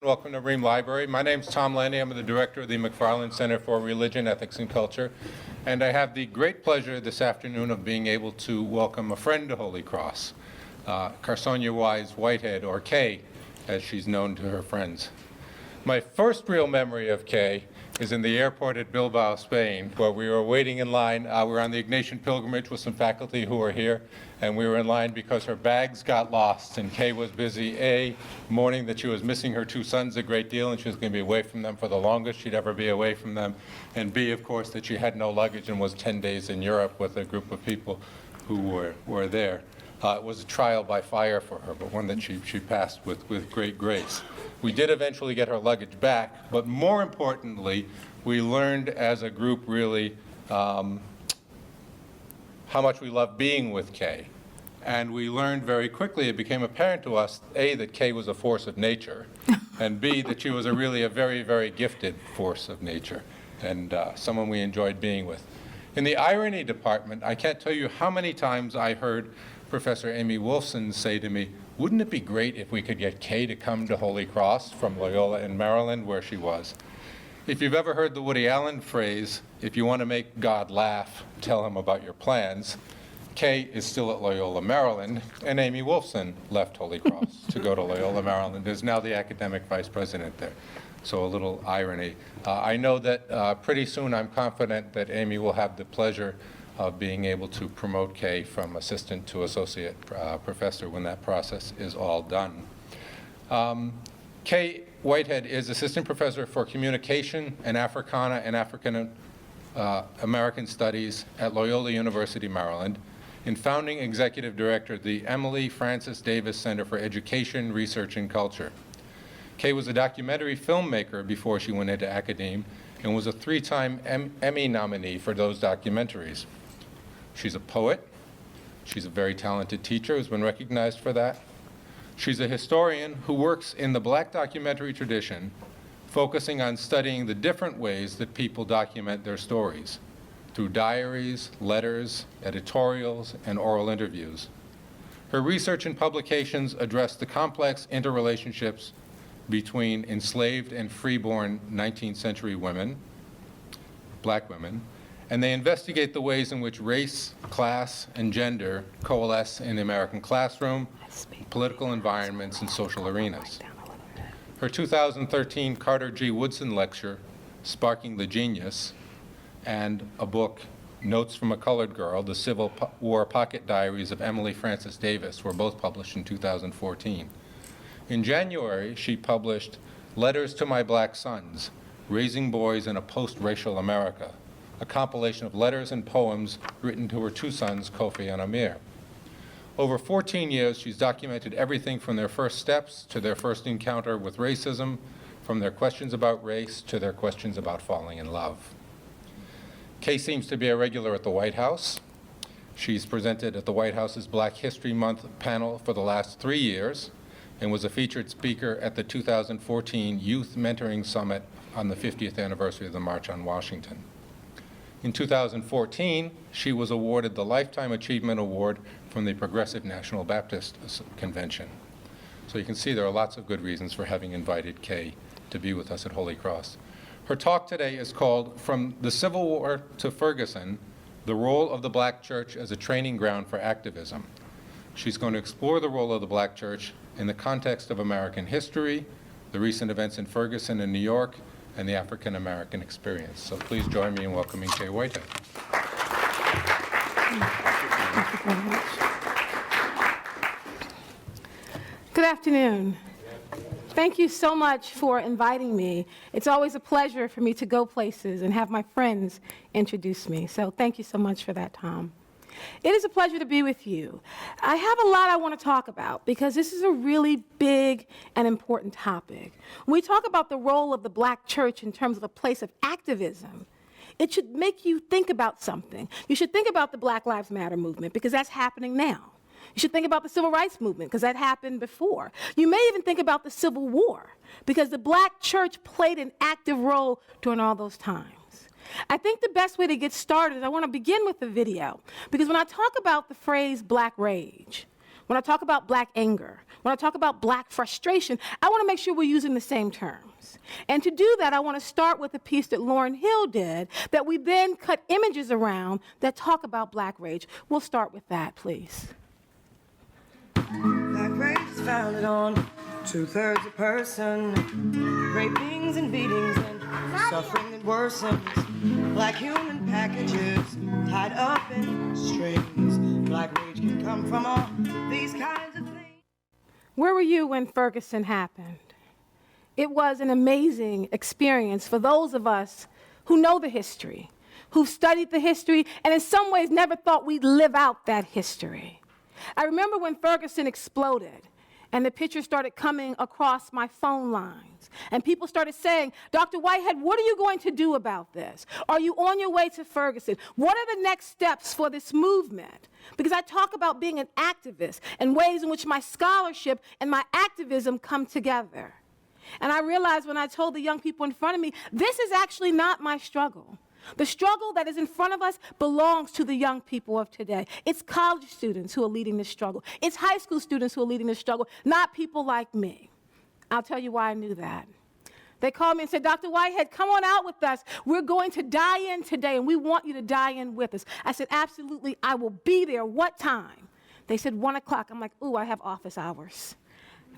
Welcome to Ream Library. My name is Tom Landy. I'm the director of the McFarland Center for Religion, Ethics, and Culture. And I have the great pleasure this afternoon of being able to welcome a friend to Holy Cross, Karsonya Whitehead, or Kaye, as she's known to her friends. My first real memory of Kaye is in the airport at Bilbao, Spain, where we were waiting in line. We were on the Ignatian pilgrimage with some faculty who were here, and we were in line because her bags got lost, and Kaye was busy, A, mourning that she was missing her two sons a great deal, and she was going to be away from them for the longest she'd ever be away from them, and B, of course, that she had no luggage and was 10 days in Europe with a group of people who were there. It was a trial by fire for her, but one that she passed with great grace. We did eventually get her luggage back, but more importantly, we learned as a group really how much we loved being with Kaye. And we learned very quickly, it became apparent to us, A, that Kaye was a force of nature, and B, that she was really a very, very gifted force of nature, and someone we enjoyed being with. In the irony department, I can't tell you how many times I heard Professor Amy Wolfson say to me, wouldn't it be great if we could get Kaye to come to Holy Cross from Loyola in Maryland, where she was? If you've ever heard the Woody Allen phrase, if you want to make God laugh, tell him about your plans, Kaye is still at Loyola, Maryland, and Amy Wolfson left Holy Cross to go to Loyola, Maryland, is now the academic vice president there. So a little irony. I know that pretty soon I'm confident that Amy will have the pleasure of being able to promote Kaye from assistant to associate professor when that process is all done. Kaye Whitehead is assistant professor for communication and Africana and African American studies at Loyola University, Maryland, and founding executive director of the Emilie Francis Davis Center for Education, Research, and Culture. Kaye was a documentary filmmaker before she went into academia and was a 3-time Emmy nominee for those documentaries. She's a poet. She's a very talented teacher who's been recognized for that. She's a historian who works in the Black documentary tradition, focusing on studying the different ways that people document their stories through diaries, letters, editorials, and oral interviews. Her research and publications address the complex interrelationships between enslaved and freeborn 19th century women, Black women, and they investigate the ways in which race, class, and gender coalesce in the American classroom, political environments, and social arenas. Her 2013 Carter G. Woodson lecture, Sparking the Genius, and a book, Notes from a Colored Girl, The Civil War Pocket Diaries of Emilie Francis Davis, were both published in 2014. In January, she published Letters to My Black Sons, Raising Boys in a Post-Racial America, a compilation of letters and poems written to her two sons, Kofi and Amir. Over 14 years, she's documented everything from their first steps to their first encounter with racism, from their questions about race to their questions about falling in love. Kaye seems to be a regular at the White House. She's presented at the White House's Black History Month panel for the last 3 years and was a featured speaker at the 2014 Youth Mentoring Summit on the 50th anniversary of the March on Washington. In 2014, she was awarded the Lifetime Achievement Award from the Progressive National Baptist Convention. So you can see there are lots of good reasons for having invited Kaye to be with us at Holy Cross. Her talk today is called From the Civil War to Ferguson, the Role of the Black Church as a Training Ground for Activism. She's going to explore the role of the Black Church in the context of American history, the recent events in Ferguson and New York, and the African American experience. So please join me in welcoming Kaye Whitehead. Good afternoon. Thank you so much for inviting me. It's always a pleasure for me to go places and have my friends introduce me. So thank you so much for that, Tom. It is a pleasure to be with you. I have a lot I want to talk about because this is a really big and important topic. When we talk about the role of the Black church in terms of a place of activism, it should make you think about something. You should think about the Black Lives Matter movement because that's happening now. You should think about the Civil Rights Movement because that happened before. You may even think about the Civil War because the Black church played an active role during all those times. I think the best way to get started is I want to begin with a video because when I talk about the phrase Black rage, when I talk about black anger, when I talk about black frustration, I want to make sure we're using the same terms. And to do that, I want to start with a piece that Lauryn Hill did that we then cut images around that talk about black rage. We'll start with that, please. Black rage is founded on 2/3 a person, rapings and beatings and suffering that worsens. Black human packages tied up in strings. Black rage can come from all these kinds of things. Where were you when Ferguson happened? It was an amazing experience for those of us who know the history, who've studied the history, and in some ways never thought we'd live out that history. I remember when Ferguson exploded and the pictures started coming across my phone lines. And people started saying, Dr. Whitehead, what are you going to do about this? Are you on your way to Ferguson? What are the next steps for this movement? Because I talk about being an activist and ways in which my scholarship and my activism come together. And I realized when I told the young people in front of me, this is actually not my struggle. The struggle that is in front of us belongs to the young people of today. It's college students who are leading this struggle. It's high school students who are leading this struggle, not people like me. I'll tell you why I knew that. They called me and said, Dr. Whitehead, come on out with us. We're going to die in today, and we want you to die in with us. I said, absolutely, I will be there. What time? They said, 1 o'clock. I'm like, ooh, I have office hours.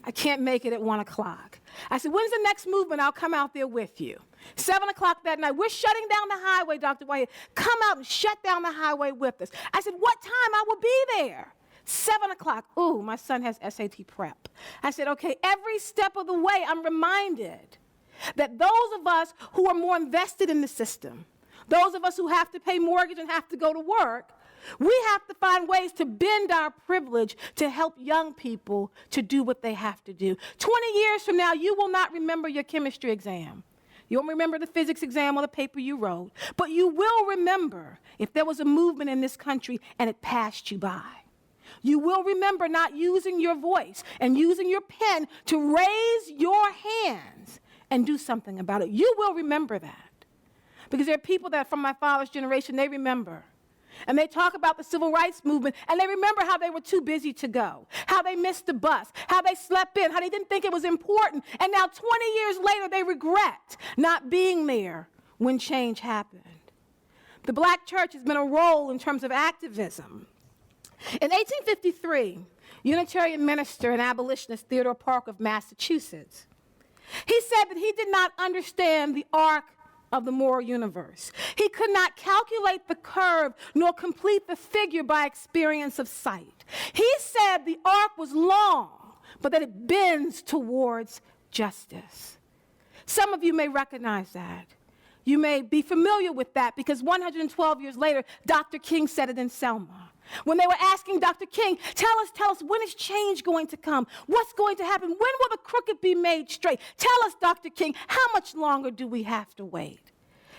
I can't make it at 1 o'clock. I said, when's the next movement? I'll come out there with you. 7 o'clock that night, we're shutting down the highway, Dr. Whitehead. Come out and shut down the highway with us. I said, what time? I will be there. 7 o'clock. Ooh, my son has SAT prep. I said, okay, every step of the way, I'm reminded that those of us who are more invested in the system, those of us who have to pay mortgage and have to go to work, we have to find ways to bend our privilege to help young people to do what they have to do. 20 years from now, you will not remember your chemistry exam. You won't remember the physics exam or the paper you wrote, but you will remember if there was a movement in this country and it passed you by. You will remember not using your voice and using your pen to raise your hands and do something about it. You will remember that. Because there are people that from my father's generation, they remember. And they talk about the civil rights movement, and they remember how they were too busy to go, how they missed the bus, how they slept in, how they didn't think it was important. And now 20 years later, they regret not being there when change happened. The black church has been a role in terms of activism. In 1853, Unitarian minister and abolitionist Theodore Parker of Massachusetts, he said that he did not understand the arc of the moral universe. He could not calculate the curve nor complete the figure by experience of sight. He said the arc was long, but that it bends towards justice. Some of you may recognize that. You may be familiar with that because 112 years later, Dr. King said it in Selma. When they were asking Dr. King, tell us, when is change going to come? What's going to happen? When will the crooked be made straight? Tell us, Dr. King, how much longer do we have to wait?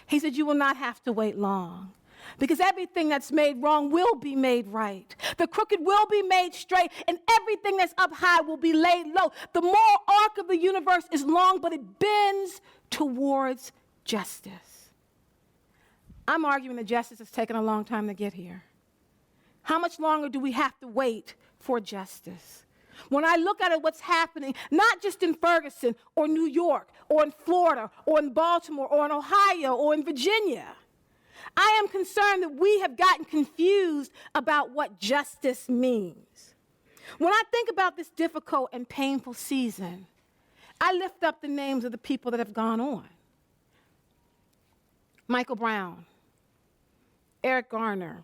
He said, you will not have to wait long because everything that's made wrong will be made right. The crooked will be made straight and everything that's up high will be laid low. The moral arc of the universe is long, but it bends towards justice. I'm arguing that justice has taken a long time to get here. How much longer do we have to wait for justice? When I look at what's happening, not just in Ferguson or New York or in Florida or in Baltimore or in Ohio or in Virginia, I am concerned that we have gotten confused about what justice means. When I think about this difficult and painful season, I lift up the names of the people that have gone on. Michael Brown, Eric Garner,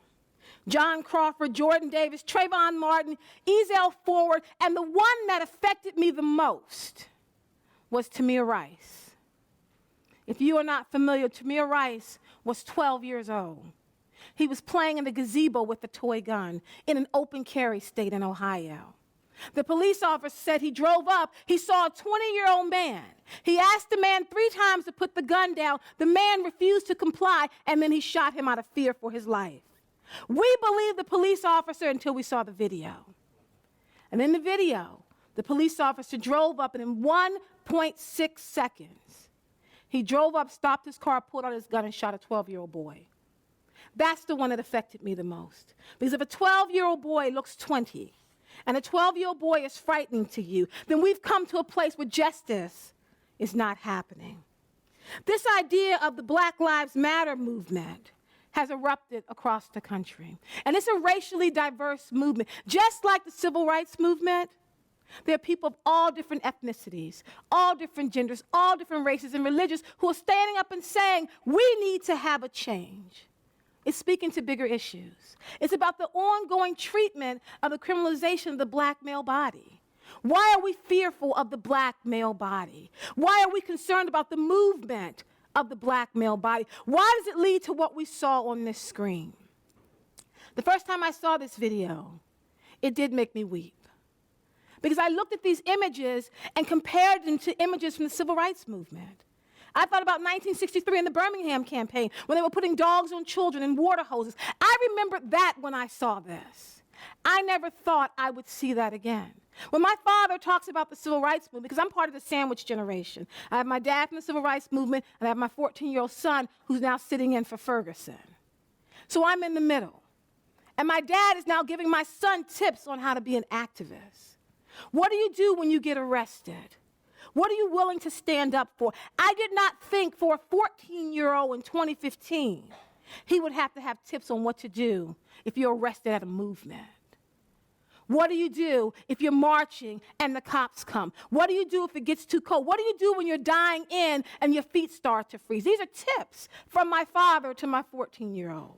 John Crawford, Jordan Davis, Trayvon Martin, Ezell Forward, and the one that affected me the most was Tamir Rice. If you are not familiar, Tamir Rice was 12 years old. He was playing in the gazebo with a toy gun in an open carry state in Ohio. The police officer said he drove up, he saw a 20-year-old man. He asked the man 3 times to put the gun down. The man refused to comply, and then he shot him out of fear for his life. We believed the police officer until we saw the video. And in the video, the police officer drove up, and in 1.6 seconds, he drove up, stopped his car, pulled out his gun, and shot a 12-year-old boy. That's the one that affected me the most. Because if a 12-year-old boy looks 20, and a 12-year-old boy is frightening to you, then we've come to a place where justice is not happening. This idea of the Black Lives Matter movement has erupted across the country. And it's a racially diverse movement. Just like the civil rights movement, there are people of all different ethnicities, all different genders, all different races and religions who are standing up and saying, we need to have a change. It's speaking to bigger issues. It's about the ongoing treatment of the criminalization of the black male body. Why are we fearful of the black male body? Why are we concerned about the movement of the black male body? Why does it lead to what we saw on this screen? The first time I saw this video, it did make me weep. Because I looked at these images and compared them to images from the civil rights movement. I thought about 1963 and the Birmingham campaign when they were putting dogs on children in water hoses. I remember that when I saw this. I never thought I would see that again. When my father talks about the civil rights movement, because I'm part of the sandwich generation, I have my dad from the civil rights movement, and I have my 14-year-old son who's now sitting in for Ferguson. So I'm in the middle. And my dad is now giving my son tips on how to be an activist. What do you do when you get arrested? What are you willing to stand up for? I did not think for a 14-year-old in 2015, he would have to have tips on what to do if you're arrested at a movement. What do you do if you're marching and the cops come? What do you do if it gets too cold? What do you do when you're dying in and your feet start to freeze? These are tips from my father to my 14-year-old.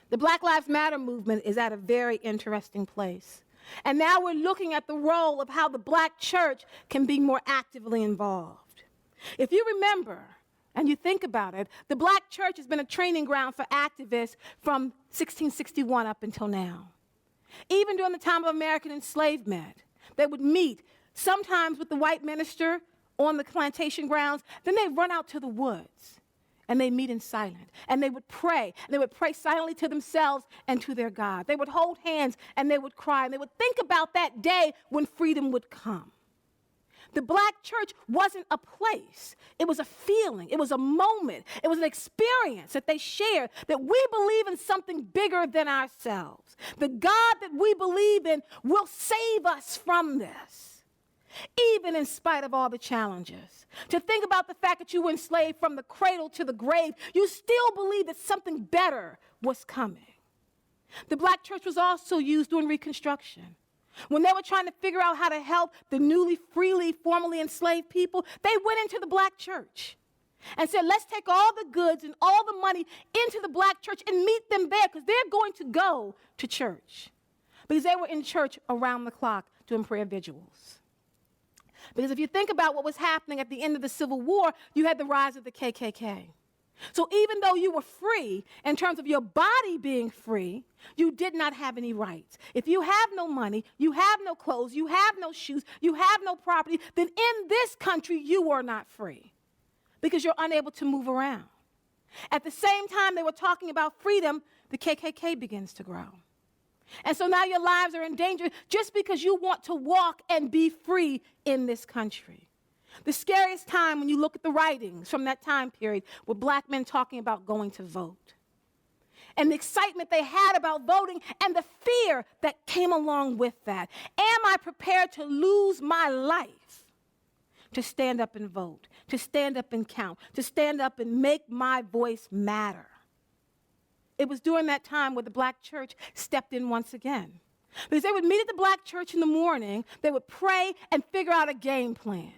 The Black Lives Matter movement is at a very interesting place. And now we're looking at the role of how the black church can be more actively involved. If you remember, and you think about it, the black church has been a training ground for activists from 1661 up until now. Even during the time of American enslavement, they would meet, sometimes with the white minister on the plantation grounds, then they'd run out to the woods, and they'd meet in silence, and they would pray. And they would pray silently to themselves and to their God. They would hold hands, and they would cry, and they would think about that day when freedom would come. The black church wasn't a place. It was a feeling. It was a moment. It was an experience that they shared, that we believe in something bigger than ourselves. The God that we believe in will save us from this, even in spite of all the challenges. To think about the fact that you were enslaved from the cradle to the grave, you still believe that something better was coming. The black church was also used during Reconstruction. When they were trying to figure out how to help the newly, freely, formerly enslaved people, they went into the black church and said, let's take all the goods and all the money into the black church and meet them there because they're going to go to church. Because they were in church around the clock doing prayer vigils. Because if you think about what was happening at the end of the Civil War, you had the rise of the KKK. So even though you were free in terms of your body being free, you did not have any rights. If you have no money, you have no clothes, you have no shoes, you have no property, then in this country you are not free because you're unable to move around. At the same time they were talking about freedom, the KKK begins to grow. And so now your lives are in danger just because you want to walk and be free in this country. The scariest time when you look at the writings from that time period were black men talking about going to vote. And the excitement they had about voting and the fear that came along with that. Am I prepared to lose my life to stand up and vote, to stand up and count, to stand up and make my voice matter? It was during that time where the black church stepped in once again. Because they would meet at the black church in the morning, they would pray and figure out a game plan.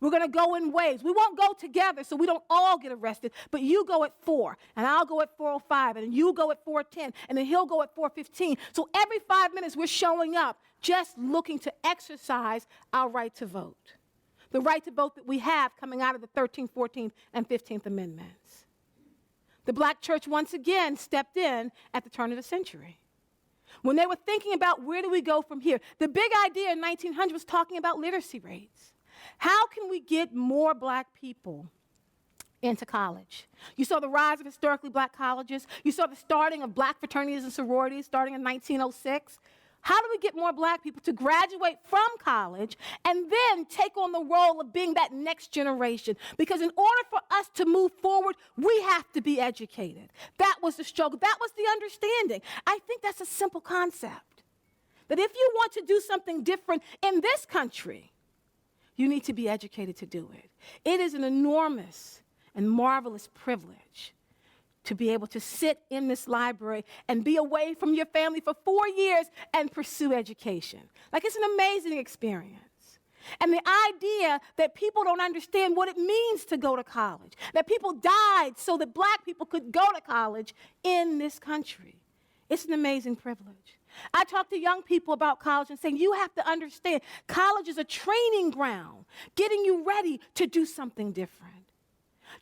We're going to go in waves. We won't go together so we don't all get arrested, but you go at 4, and I'll go at 4:05, and you go at 4:10, and then he'll go at 4:15. So every 5 minutes we're showing up just looking to exercise our right to vote, the right to vote that we have coming out of the 13th, 14th, and 15th Amendments. The black church once again stepped in at the turn of the century. When they were thinking about where do we go from here, the big idea in 1900 was talking about literacy rates. How can we get more black people into college? You saw the rise of historically black colleges. You saw the starting of black fraternities and sororities starting in 1906. How do we get more black people to graduate from college and then take on the role of being that next generation? Because in order for us to move forward, we have to be educated. That was the struggle. That was the understanding. I think that's a simple concept. that if you want to do something different in this country, you need to be educated to do it. It is an enormous and marvelous privilege to be able to sit in this library and be away from your family for 4 years and pursue education. Like, it's an amazing experience. And the idea that people don't understand what it means to go to college, that people died so that black people could go to college in this country. It's an amazing privilege. I talk to young people about college and saying, you have to understand, college is a training ground, getting you ready to do something different,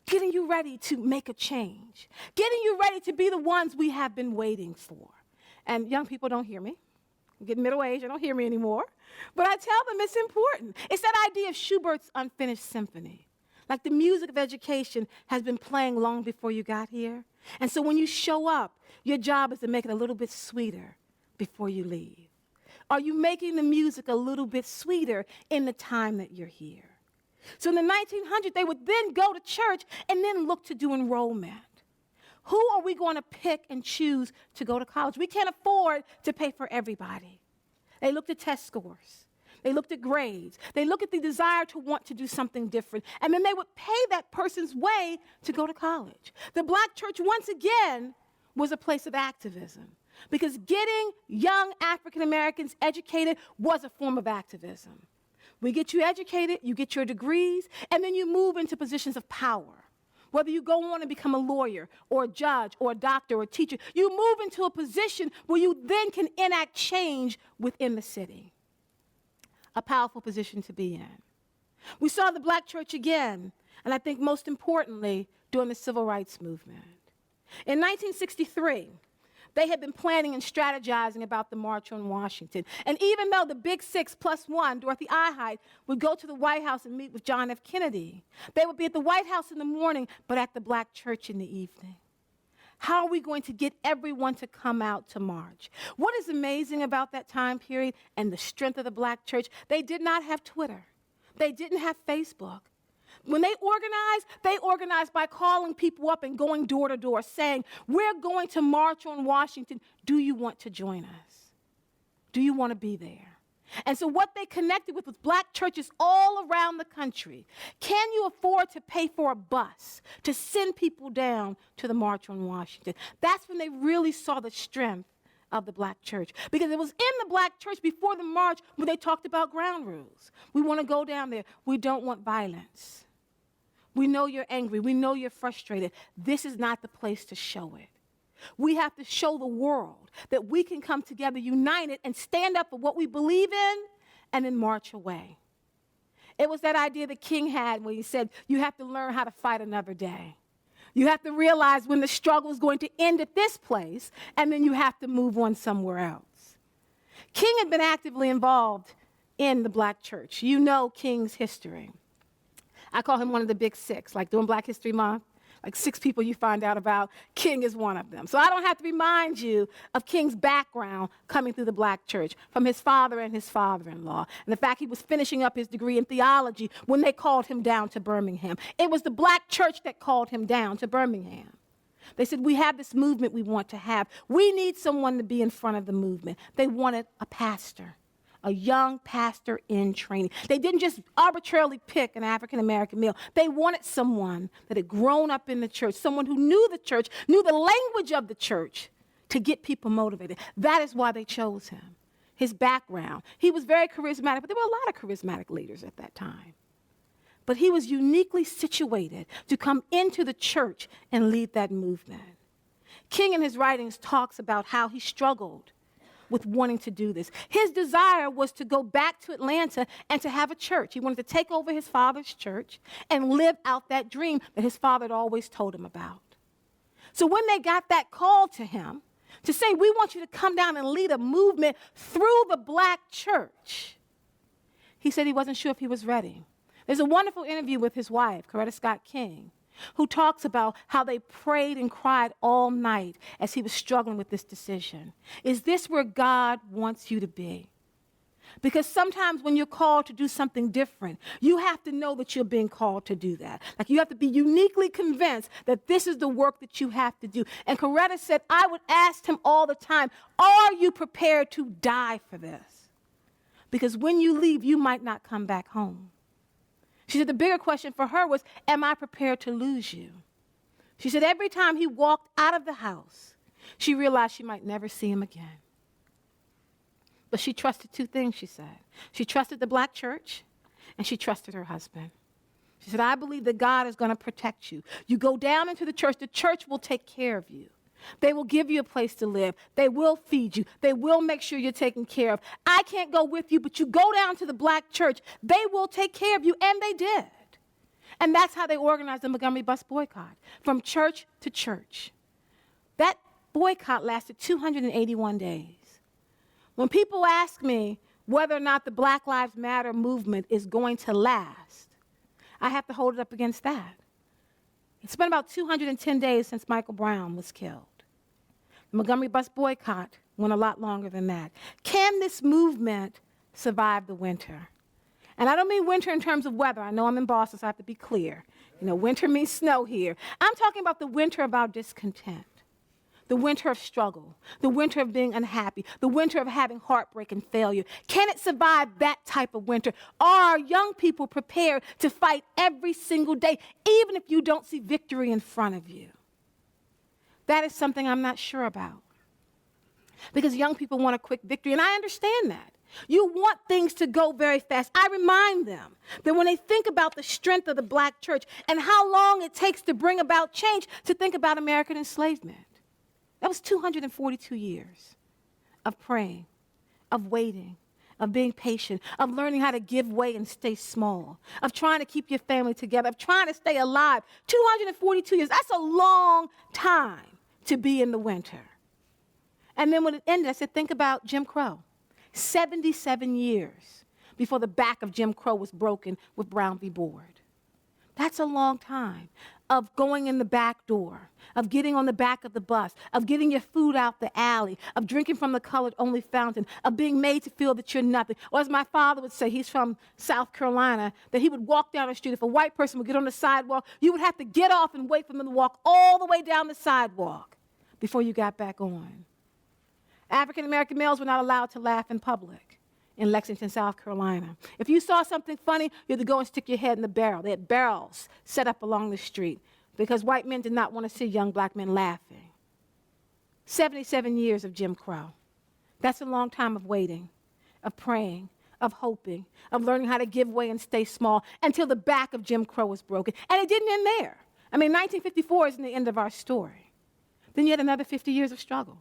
getting you ready to make a change, getting you ready to be the ones we have been waiting for. And young people don't hear me. I'm getting middle-aged, they don't hear me anymore. But I tell them it's important. It's that idea of Schubert's Unfinished Symphony. Like, the music of education has been playing long before you got here. And so when you show up, your job is to make it a little bit sweeter before you leave. Are you making the music a little bit sweeter in the time that you're here? So in the 1900s, they would then go to church and then look to do enrollment. Who are we going to pick and choose to go to college? We can't afford to pay for everybody. They looked at test scores. They looked at grades. They looked at the desire to want to do something different. And then they would pay that person's way to go to college. The black church, once again, was a place of activism, because getting young African Americans educated was a form of activism. We get you educated, you get your degrees, and then you move into positions of power. Whether you go on and become a lawyer or a judge or a doctor or a teacher, you move into a position where you then can enact change within the city. A powerful position to be in. We saw the black church again, and I think most importantly, during the civil rights movement. In 1963, they had been planning and strategizing about the March on Washington. And even though the Big Six plus one, Dorothy Eihide, would go to the White House and meet with John F. Kennedy, they would be at the White House in the morning, but at the black church in the evening. How are we going to get everyone to come out to march? What is amazing about that time period and the strength of the black church, they did not have Twitter. They didn't have Facebook. When they organized by calling people up and going door to door saying, we're going to march on Washington. Do you want to join us? Do you want to be there? And so what they connected with was black churches all around the country. Can you afford to pay for a bus to send people down to the March on Washington? That's when they really saw the strength of the black church. Because it was in the black church before the march when they talked about ground rules. We want to go down there. We don't want violence. We know you're angry. We know you're frustrated. This is not the place to show it. We have to show the world that we can come together united and stand up for what we believe in and then march away. It was that idea that King had when he said, you have to learn how to fight another day. You have to realize when the struggle is going to end at this place, and then you have to move on somewhere else. King had been actively involved in the black church. You know King's history. I call him one of the Big Six, like during Black History Month. Like 6 people you find out about, King is one of them. So I don't have to remind you of King's background coming through the black church, from his father and his father-in-law, and the fact he was finishing up his degree in theology when they called him down to Birmingham. It was the black church that called him down to Birmingham. They said, we have this movement we want to have. We need someone to be in front of the movement. They wanted a pastor. A young pastor in training. They didn't just arbitrarily pick an African-American male. They wanted someone that had grown up in the church, someone who knew the church, knew the language of the church to get people motivated. That is why they chose him. His background. He was very charismatic, but there were a lot of charismatic leaders at that time. But he was uniquely situated to come into the church and lead that movement. King in his writings talks about how he struggled with wanting to do this. His desire was to go back to Atlanta and to have a church. He wanted to take over his father's church and live out that dream that his father had always told him about. So when they got that call to him to say, we want you to come down and lead a movement through the black church, he said he wasn't sure if he was ready. There's a wonderful interview with his wife, Coretta Scott King, who talks about how they prayed and cried all night as he was struggling with this decision. Is this where God wants you to be? Because sometimes when you're called to do something different, you have to know that you're being called to do that. Like you have to be uniquely convinced that this is the work that you have to do. And Coretta said, I would ask him all the time, are you prepared to die for this? Because when you leave, you might not come back home. She said the bigger question for her was, am I prepared to lose you? She said every time he walked out of the house, she realized she might never see him again. But she trusted two things, she said. She trusted the black church, and she trusted her husband. She said, I believe that God is going to protect you. You go down into the church will take care of you. They will give you a place to live. They will feed you. They will make sure you're taken care of. I can't go with you, but you go down to the black church. They will take care of you, and they did. And that's how they organized the Montgomery Bus Boycott, from church to church. That boycott lasted 281 days. When people ask me whether or not the Black Lives Matter movement is going to last, I have to hold it up against that. It's been about 210 days since Michael Brown was killed. The Montgomery Bus Boycott went a lot longer than that. Can this movement survive the winter? And I don't mean winter in terms of weather. I know I'm in Boston, so I have to be clear. You know, winter means snow here. I'm talking about the winter of our discontent, the winter of struggle, the winter of being unhappy, the winter of having heartbreak and failure. Can it survive that type of winter? Are our young people prepared to fight every single day, even if you don't see victory in front of you? That is something I'm not sure about. Because young people want a quick victory, and I understand that. You want things to go very fast. I remind them that when they think about the strength of the black church and how long it takes to bring about change, to think about American enslavement. That was 242 years of praying, of waiting, of being patient, of learning how to give way and stay small, of trying to keep your family together, of trying to stay alive. 242 years, that's a long time to be in the winter. And then when it ended, I said, think about Jim Crow. 77 years before the back of Jim Crow was broken with Brown v. Board. That's a long time of going in the back door, of getting on the back of the bus, of getting your food out the alley, of drinking from the colored-only fountain, of being made to feel that you're nothing. Or as my father would say, he's from South Carolina, that he would walk down the street. If a white person would get on the sidewalk, you would have to get off and wait for them to walk all the way down the sidewalk before you got back on. African-American males were not allowed to laugh in public in Lexington, South Carolina. If you saw something funny, you had to go and stick your head in the barrel. They had barrels set up along the street because white men did not want to see young black men laughing. 77 years of Jim Crow. That's a long time of waiting, of praying, of hoping, of learning how to give way and stay small until the back of Jim Crow was broken. And it didn't end there. I mean, 1954 isn't the end of our story. Then you had another 50 years of struggle.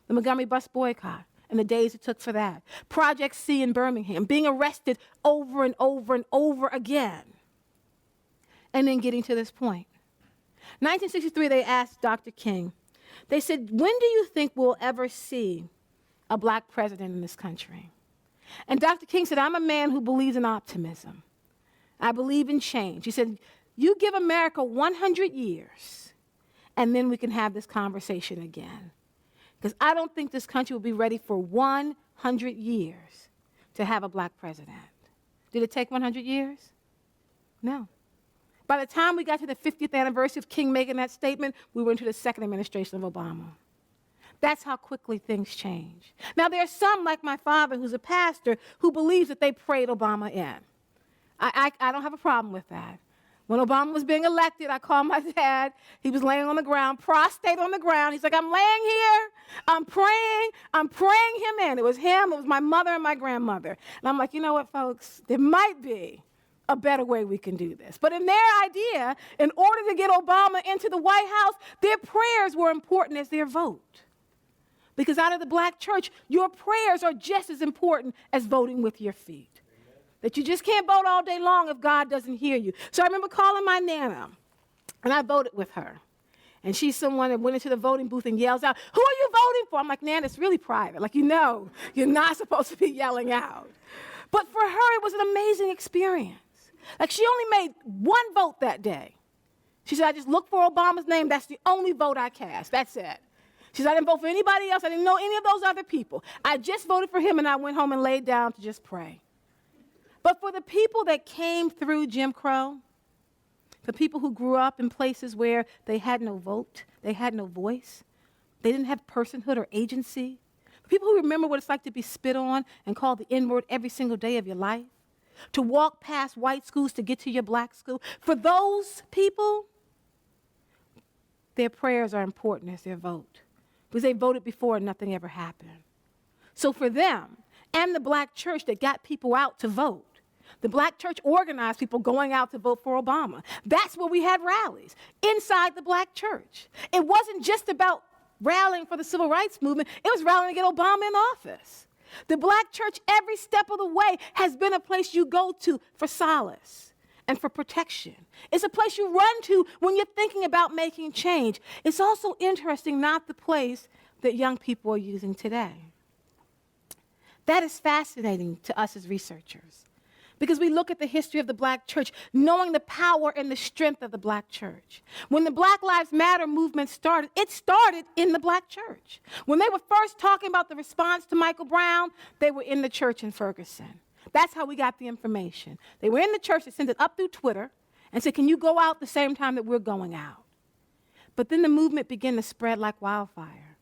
The Montgomery Bus Boycott and the days it took for that. Project C in Birmingham, being arrested over and over and over again. And then getting to this point. 1963, they asked Dr. King, they said, when do you think we'll ever see a black president in this country? And Dr. King said, I'm a man who believes in optimism. I believe in change. He said, you give America 100 years, and then we can have this conversation again. Because I don't think this country will be ready for 100 years to have a black president. Did it take 100 years? No. By the time we got to the 50th anniversary of King making that statement, we were into the second administration of Obama. That's how quickly things change. Now, there are some, like my father, who's a pastor, who believes that they prayed Obama in. I don't have a problem with that. When Obama was being elected, I called my dad. He was laying on the ground, prostrate on the ground. He's like, I'm laying here, I'm praying him in. It was him, it was my mother and my grandmother. And I'm like, you know what, folks, there might be a better way we can do this. But in their idea, in order to get Obama into the White House, their prayers were important as their vote. Because out of the black church, your prayers are just as important as voting with your feet. That you just can't vote all day long if God doesn't hear you. So I remember calling my Nana, and I voted with her. And she's someone that went into the voting booth and yells out, who are you voting for? I'm like, Nana, it's really private. Like, you know, you're not supposed to be yelling out. But for her, it was an amazing experience. Like, she only made one vote that day. She said, I just looked for Obama's name. That's the only vote I cast. That's it. She said, I didn't vote for anybody else. I didn't know any of those other people. I just voted for him, and I went home and laid down to just pray. But for the people that came through Jim Crow, the people who grew up in places where they had no vote, they had no voice, they didn't have personhood or agency, people who remember what it's like to be spit on and called the N-word every single day of your life, to walk past white schools to get to your black school, for those people, their prayers are important as their vote, because they voted before and nothing ever happened. So for them and the black church that got people out to vote, the black church organized people going out to vote for Obama. That's where we had rallies, inside the black church. It wasn't just about rallying for the civil rights movement. It was rallying to get Obama in office. The black church, every step of the way, has been a place you go to for solace and for protection. It's a place you run to when you're thinking about making change. It's also interesting, not the place that young people are using today. That is fascinating to us as researchers, because we look at the history of the black church, knowing the power and the strength of the black church. When the Black Lives Matter movement started, it started in the black church. When they were first talking about the response to Michael Brown, they were in the church in Ferguson. That's how we got the information. They were in the church, they sent it up through Twitter and said, can you go out the same time that we're going out? But then the movement began to spread like wildfire.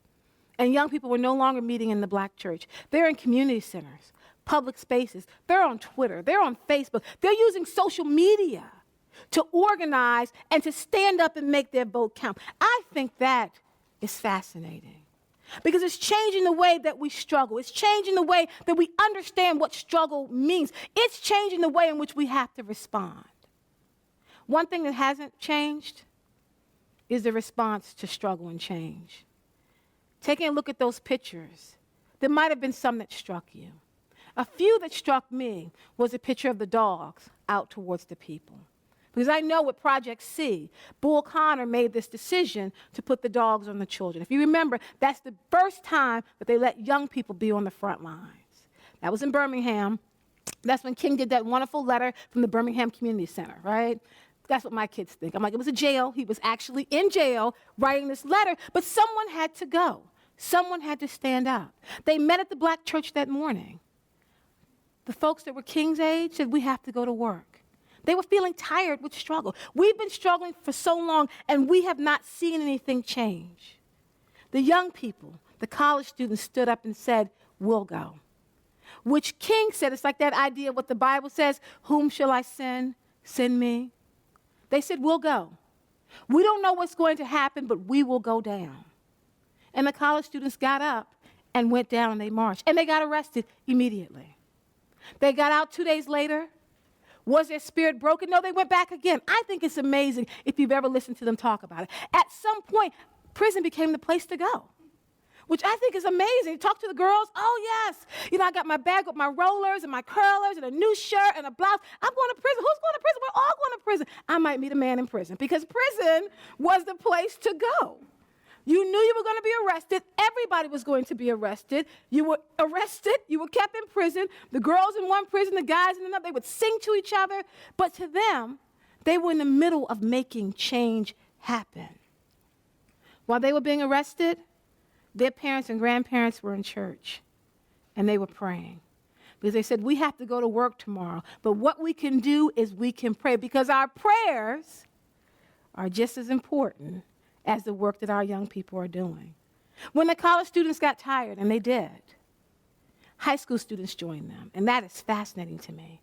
And young people were no longer meeting in the black church. They're in community centers, public spaces. They're on Twitter. They're on Facebook. They're using social media to organize and to stand up and make their vote count. I think that is fascinating, because it's changing the way that we struggle. It's changing the way that we understand what struggle means. It's changing the way in which we have to respond. One thing that hasn't changed is the response to struggle and change. Taking a look at those pictures, there might have been some that struck you. A few that struck me was a picture of the dogs out towards the people. Because I know with Project C, Bull Connor made this decision to put the dogs on the children. If you remember, that's the first time that they let young people be on the front lines. That was in Birmingham. That's when King did that wonderful letter from the Birmingham Community Center, right? That's what my kids think. I'm like, it was a jail. He was actually in jail writing this letter, but someone had to go. Someone had to stand up. They met at the black church that morning. The folks that were King's age said, we have to go to work. They were feeling tired with struggle. We've been struggling for so long, and we have not seen anything change. The young people, the college students, stood up and said, we'll go. Which King said, it's like that idea of what the Bible says, whom shall I send? Send me. They said, we'll go. We don't know what's going to happen, but we will go down. And the college students got up and went down, and they marched. And they got arrested immediately. They got out 2 days later. Was their spirit broken? No, they went back again. I think it's amazing if you've ever listened to them talk about it. At some point, prison became the place to go, which I think is amazing. You talk to the girls, oh, yes. You know, I got my bag with my rollers and my curlers and a new shirt and a blouse. I'm going to prison. Who's going to prison? We're all going to prison. I might meet a man in prison, because prison was the place to go. You knew you were going to be arrested. Everybody was going to be arrested. You were arrested. You were kept in prison. The girls in one prison, the guys in another, they would sing to each other. But to them, they were in the middle of making change happen. While they were being arrested, their parents and grandparents were in church, and they were praying. Because they said, we have to go to work tomorrow. But what we can do is we can pray, because our prayers are just as important as the work that our young people are doing. When the college students got tired, and they did, high school students joined them, and that is fascinating to me.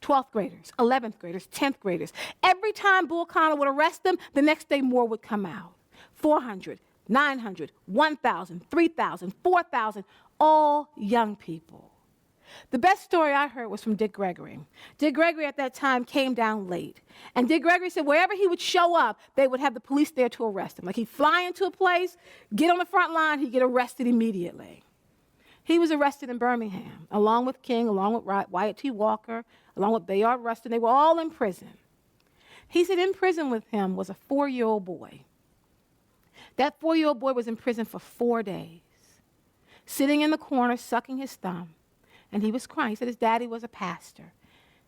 12th graders, 11th graders, 10th graders. Every time Bull Connor would arrest them, the next day more would come out. 400, 900, 1,000, 3,000, 4,000, all young people. The best story I heard was from Dick Gregory. Dick Gregory at that time came down late. And Dick Gregory said wherever he would show up, they would have the police there to arrest him. Like, he'd fly into a place, get on the front line, he'd get arrested immediately. He was arrested in Birmingham, along with King, along with Wyatt T. Walker, along with Bayard Rustin. They were all in prison. He said in prison with him was a 4-year-old boy. That 4-year-old boy was in prison for 4 days, sitting in the corner, sucking his thumb. And he was crying. He said his daddy was a pastor.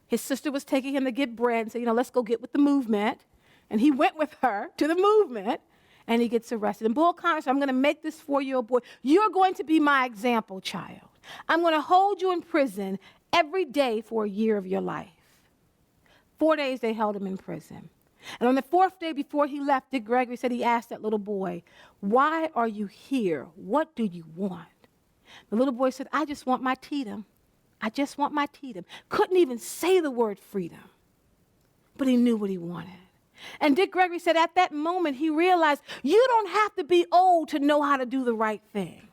His sister was taking him to get bread and said, let's go get with the movement. And he went with her to the movement. and he gets arrested. And Bull Connor said, I'm going to make this 4-year-old boy. You're going to be my example, child. I'm going to hold you in prison every day for a year of your life. 4 days they held him in prison. And on the 4th day before he left, Dick Gregory said he asked that little boy, why are you here? What do you want? The little boy said, I just want my Tatum. I just want my Tatum. Couldn't even say the word freedom, but he knew what he wanted. And Dick Gregory said at that moment he realized you don't have to be old to know how to do the right thing.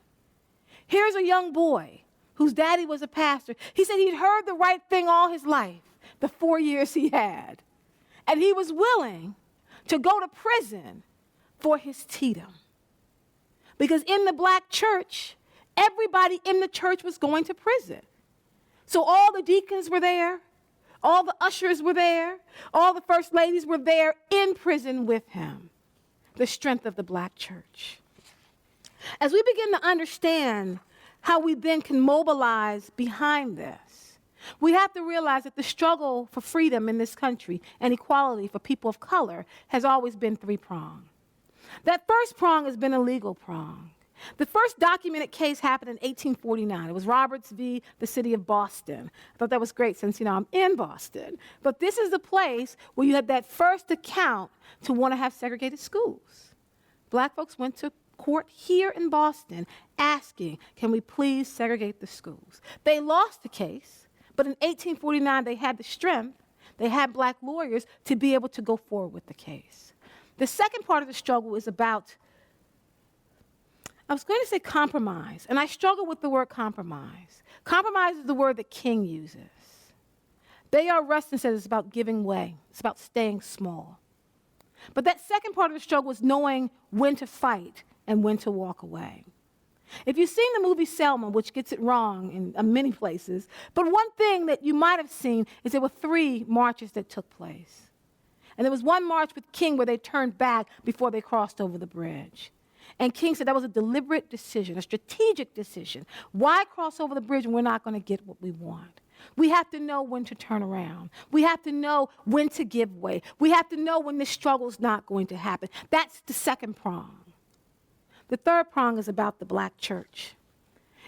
Here's a young boy whose daddy was a pastor. He said he'd heard the right thing all his life, the 4 years he had. And he was willing to go to prison for his Tatum. Because in the black church, everybody in the church was going to prison. So all the deacons were there, all the ushers were there, all the first ladies were there in prison with him. The strength of the black church. As we begin to understand how we then can mobilize behind this, we have to realize that the struggle for freedom in this country and equality for people of color has always been three-pronged. That first prong has been a legal prong. The first documented case happened in 1849. It was Roberts v. the city of Boston. I thought that was great since, I'm in Boston. But this is the place where you had that first account to want to have segregated schools. Black folks went to court here in Boston asking, can we please segregate the schools? They lost the case, but in 1849 they had the strength, they had black lawyers to be able to go forward with the case. The second part of the struggle is about, I was going to say compromise, and I struggle with the word compromise. Compromise is the word that King uses. Bayard Rustin says it's about giving way. It's about staying small. But that second part of the struggle is knowing when to fight and when to walk away. If you've seen the movie Selma, which gets it wrong in many places, but one thing that you might have seen is there were 3 marches that took place. And there was one march with King where they turned back before they crossed over the bridge. And King said that was a deliberate decision, a strategic decision. Why cross over the bridge when we're not going to get what we want? We have to know when to turn around. We have to know when to give way. We have to know when this struggle's not going to happen. That's the second prong. The third prong is about the black church.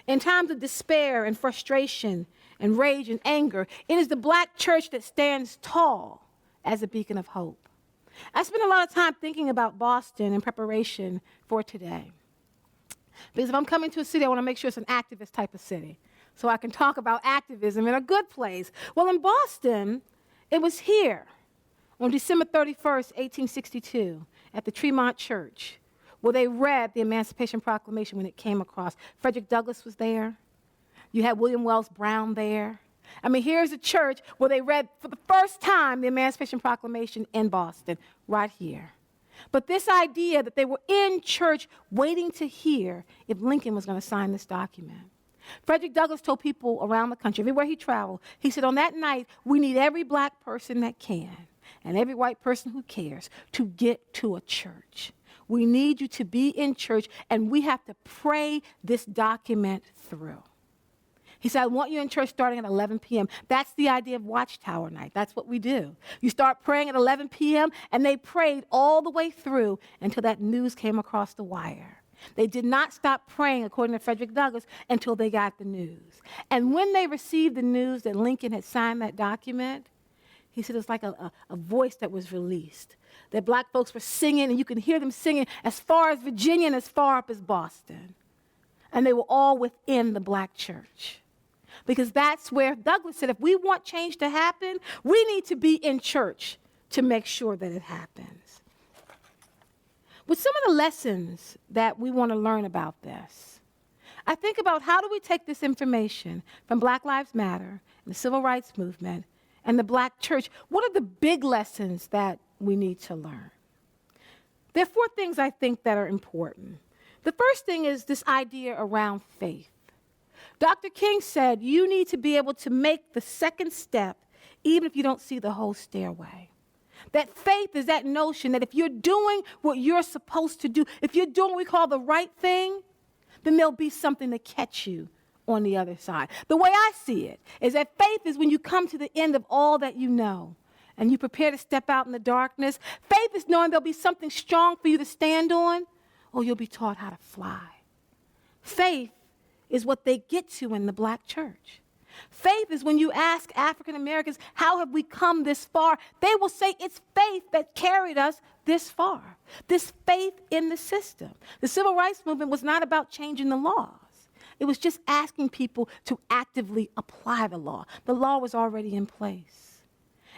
In times of despair and frustration and rage and anger, it is the black church that stands tall as a beacon of hope. I spent a lot of time thinking about Boston in preparation for today. Because if I'm coming to a city, I want to make sure it's an activist type of city, so I can talk about activism in a good place. Well, in Boston, it was here on December 31st, 1862, at the Tremont Church, where they read the Emancipation Proclamation when it came across. Frederick Douglass was there. You had William Wells Brown there. I mean, here's a church where they read for the first time the Emancipation Proclamation in Boston, right here. But this idea that they were in church waiting to hear if Lincoln was going to sign this document. Frederick Douglass told people around the country, everywhere he traveled, he said, on that night, we need every black person that can and every white person who cares to get to a church. We need you to be in church, and we have to pray this document through. He said, I want you in church starting at 11 p.m. That's the idea of Watchtower Night. That's what we do. You start praying at 11 p.m., and they prayed all the way through until that news came across the wire. They did not stop praying, according to Frederick Douglass, until they got the news. And when they received the news that Lincoln had signed that document, he said it was like a voice that was released. That black folks were singing, and you can hear them singing as far as Virginia and as far up as Boston. And they were all within the black church. Because that's where Douglass said, if we want change to happen, we need to be in church to make sure that it happens. With some of the lessons that we want to learn about this, I think about how do we take this information from Black Lives Matter and the Civil Rights Movement and the black church. What are the big lessons that we need to learn? There are 4 things I think that are important. The first thing is this idea around faith. Dr. King said you need to be able to make the second step even if you don't see the whole stairway. That faith is that notion that if you're doing what you're supposed to do, if you're doing what we call the right thing, then there'll be something to catch you on the other side. The way I see it is that faith is when you come to the end of all that you know and you prepare to step out in the darkness. Faith is knowing there'll be something strong for you to stand on, or you'll be taught how to fly. Faith is what they get to in the black church. Faith is when you ask African Americans, how have we come this far? They will say it's faith that carried us this far. This faith in the system. The civil rights movement was not about changing the laws. It was just asking people to actively apply the law. The law was already in place.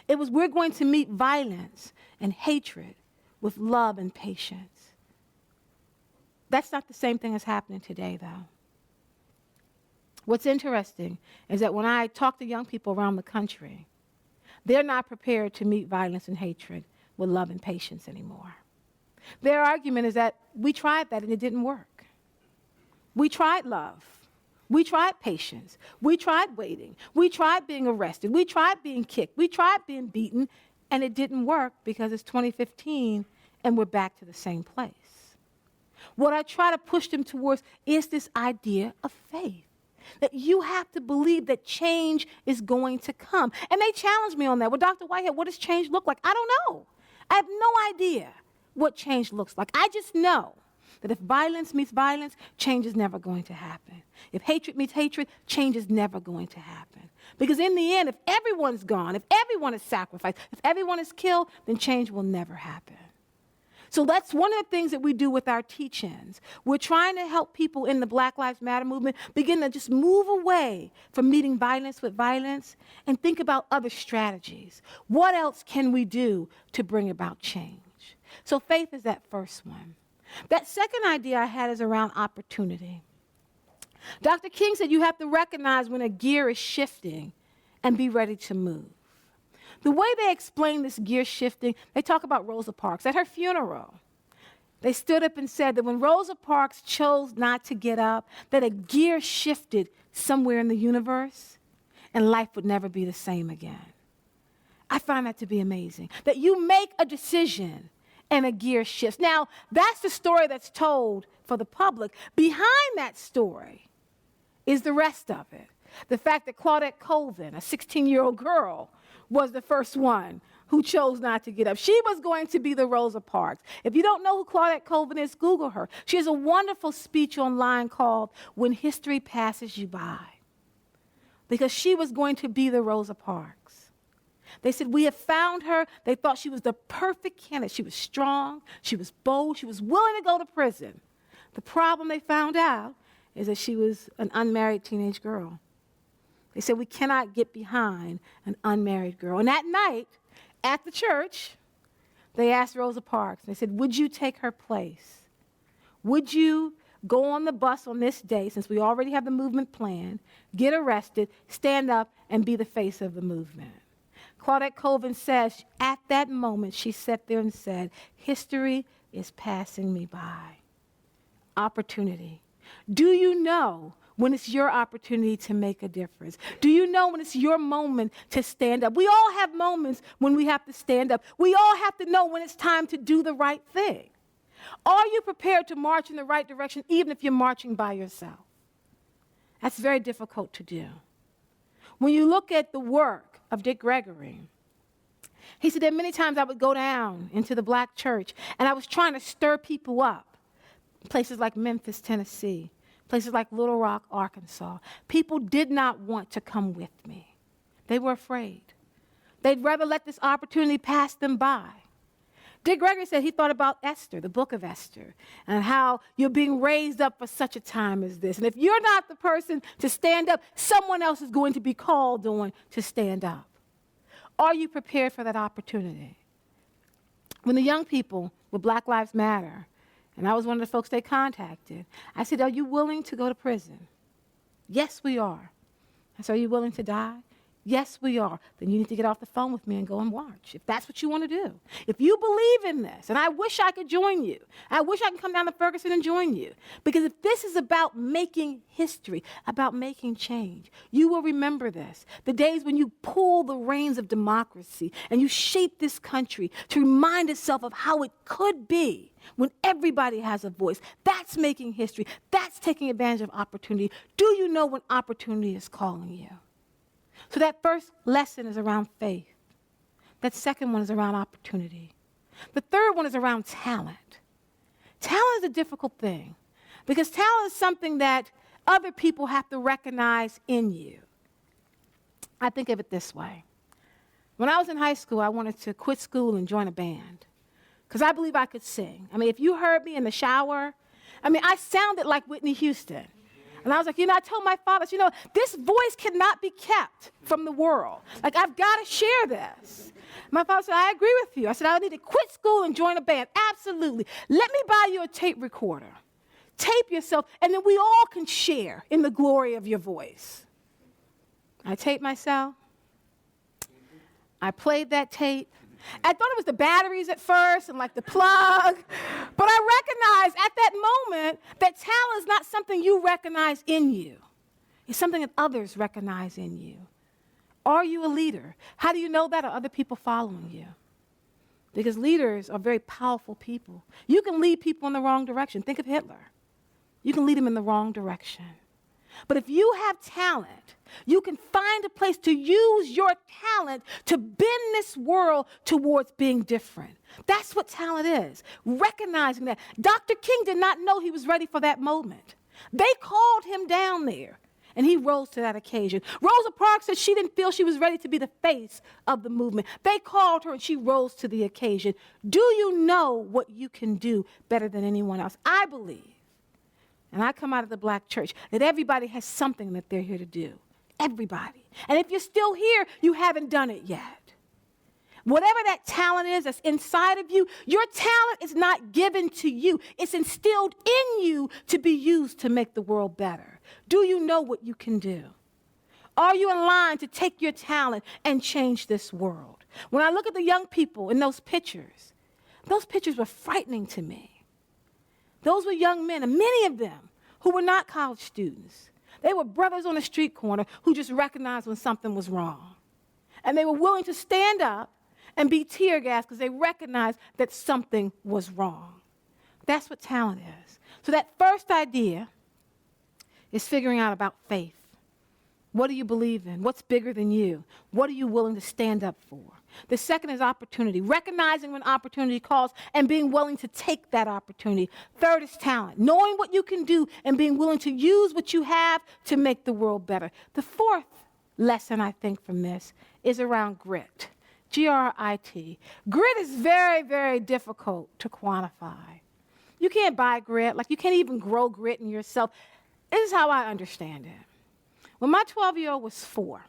It was, we're going to meet violence and hatred with love and patience. That's not the same thing as happening today, though. What's interesting is that when I talk to young people around the country, they're not prepared to meet violence and hatred with love and patience anymore. Their argument is that we tried that and it didn't work. We tried love. We tried patience. We tried waiting. We tried being arrested. We tried being kicked. We tried being beaten, and it didn't work because it's 2015 and we're back to the same place. What I try to push them towards is this idea of faith. That you have to believe that change is going to come. And they challenged me on that. Well, Dr. Whitehead, what does change look like? I don't know. I have no idea what change looks like. I just know that if violence meets violence, change is never going to happen. If hatred meets hatred, change is never going to happen. Because in the end, if everyone's gone, if everyone is sacrificed, if everyone is killed, then change will never happen. So that's one of the things that we do with our teach-ins. We're trying to help people in the Black Lives Matter movement begin to just move away from meeting violence with violence and think about other strategies. What else can we do to bring about change? So faith is that first one. That second idea I had is around opportunity. Dr. King said you have to recognize when a gear is shifting and be ready to move. The way they explain this gear shifting, they talk about Rosa Parks. At her funeral, they stood up and said that when Rosa Parks chose not to get up, that a gear shifted somewhere in the universe and life would never be the same again. I find that to be amazing, that you make a decision and a gear shifts. Now, that's the story that's told for the public. Behind that story is the rest of it. The fact that Claudette Colvin, a 16-year-old girl, was the first one who chose not to get up. She was going to be the Rosa Parks. If you don't know who Claudette Colvin is, Google her. She has a wonderful speech online called When History Passes You By, because she was going to be the Rosa Parks. They said, we have found her. They thought she was the perfect candidate. She was strong. She was bold. She was willing to go to prison. The problem they found out is that she was an unmarried teenage girl. They said, we cannot get behind an unmarried girl. And that night, at the church, they asked Rosa Parks, they said, would you take her place? Would you go on the bus on this day, since we already have the movement planned, get arrested, stand up, and be the face of the movement? Claudette Colvin says, at that moment, she sat there and said, history is passing me by. Opportunity. Do you know when it's your opportunity to make a difference? Do you know when it's your moment to stand up? We all have moments when we have to stand up. We all have to know when it's time to do the right thing. Are you prepared to march in the right direction even if you're marching by yourself? That's very difficult to do. When you look at the work of Dick Gregory, he said that many times I would go down into the black church and I was trying to stir people up. Places like Memphis, Tennessee, places like Little Rock, Arkansas. People did not want to come with me. They were afraid. They'd rather let this opportunity pass them by. Dick Gregory said he thought about Esther, the book of Esther, and how you're being raised up for such a time as this. And if you're not the person to stand up, someone else is going to be called on to stand up. Are you prepared for that opportunity? When the young people with Black Lives Matter, and I was one of the folks they contacted, I said, are you willing to go to prison? Yes, we are. I said, are you willing to die? Yes, we are. Then you need to get off the phone with me and go and march, if that's what you want to do. If you believe in this, and I wish I could join you. I wish I could come down to Ferguson and join you. Because if this is about making history, about making change, you will remember this. The days when you pull the reins of democracy and you shape this country to remind itself of how it could be when everybody has a voice. That's making history. That's taking advantage of opportunity. Do you know when opportunity is calling you? So that first lesson is around faith. That second one is around opportunity. The third one is around talent. Talent is a difficult thing because talent is something that other people have to recognize in you. I think of it this way. When I was in high school, I wanted to quit school and join a band because I believe I could sing. I mean, if you heard me in the shower, I sounded like Whitney Houston. And I was like, I told my father, this voice cannot be kept from the world. Like, I've got to share this. My father said, I agree with you. I said, I need to quit school and join a band. Absolutely. Let me buy you a tape recorder. Tape yourself, and then we all can share in the glory of your voice. I taped myself. I played that tape. I thought it was the batteries at first and like the plug. But I recognized at that moment that talent is not something you recognize in you. It's something that others recognize in you. Are you a leader? How do you know that? Are other people following you? Because leaders are very powerful people. You can lead people in the wrong direction. Think of Hitler. You can lead them in the wrong direction. But if you have talent, you can find a place to use your talent to bend this world towards being different. That's what talent is, recognizing that. Dr. King did not know he was ready for that moment. They called him down there, and he rose to that occasion. Rosa Parks said she didn't feel she was ready to be the face of the movement. They called her, and she rose to the occasion. Do you know what you can do better than anyone else? I believe, and I come out of the black church, that everybody has something that they're here to do. Everybody. And if you're still here, you haven't done it yet. Whatever that talent is that's inside of you, your talent is not given to you. It's instilled in you to be used to make the world better. Do you know what you can do? Are you in line to take your talent and change this world? When I look at the young people in those pictures were frightening to me. Those were young men, and many of them who were not college students. They were brothers on a street corner who just recognized when something was wrong. And they were willing to stand up and be tear gassed because they recognized that something was wrong. That's what talent is. So that first idea is figuring out about faith. What do you believe in? What's bigger than you? What are you willing to stand up for? The second is opportunity, recognizing when opportunity calls and being willing to take that opportunity. Third is talent, knowing what you can do and being willing to use what you have to make the world better. The fourth lesson, I think, from this is around grit, G-R-I-T. Grit is very, very difficult to quantify. You can't buy grit, like you can't even grow grit in yourself. This is how I understand it. When my 12-year-old was 4,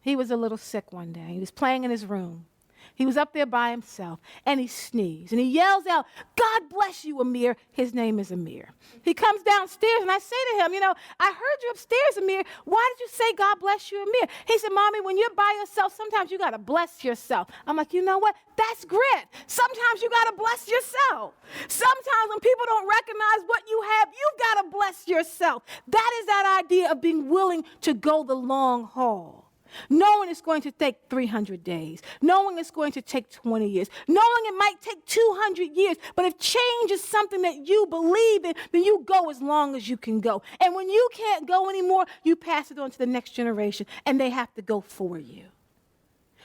he was a little sick one day. He was playing in his room. He was up there by himself, and he sneezed. And he yells out, "God bless you, Amir." His name is Amir. He comes downstairs, and I say to him, I heard you upstairs, Amir. Why did you say, "God bless you, Amir"? He said, "Mommy, when you're by yourself, sometimes you got to bless yourself." I'm like, you know what? That's grit. Sometimes you got to bless yourself. Sometimes when people don't recognize what you have, you've got to bless yourself. That is that idea of being willing to go the long haul. Knowing it's going to take 300 days, knowing it's going to take 20 years, knowing it might take 200 years, but if change is something that you believe in, then you go as long as you can go. And when you can't go anymore, you pass it on to the next generation, and they have to go for you.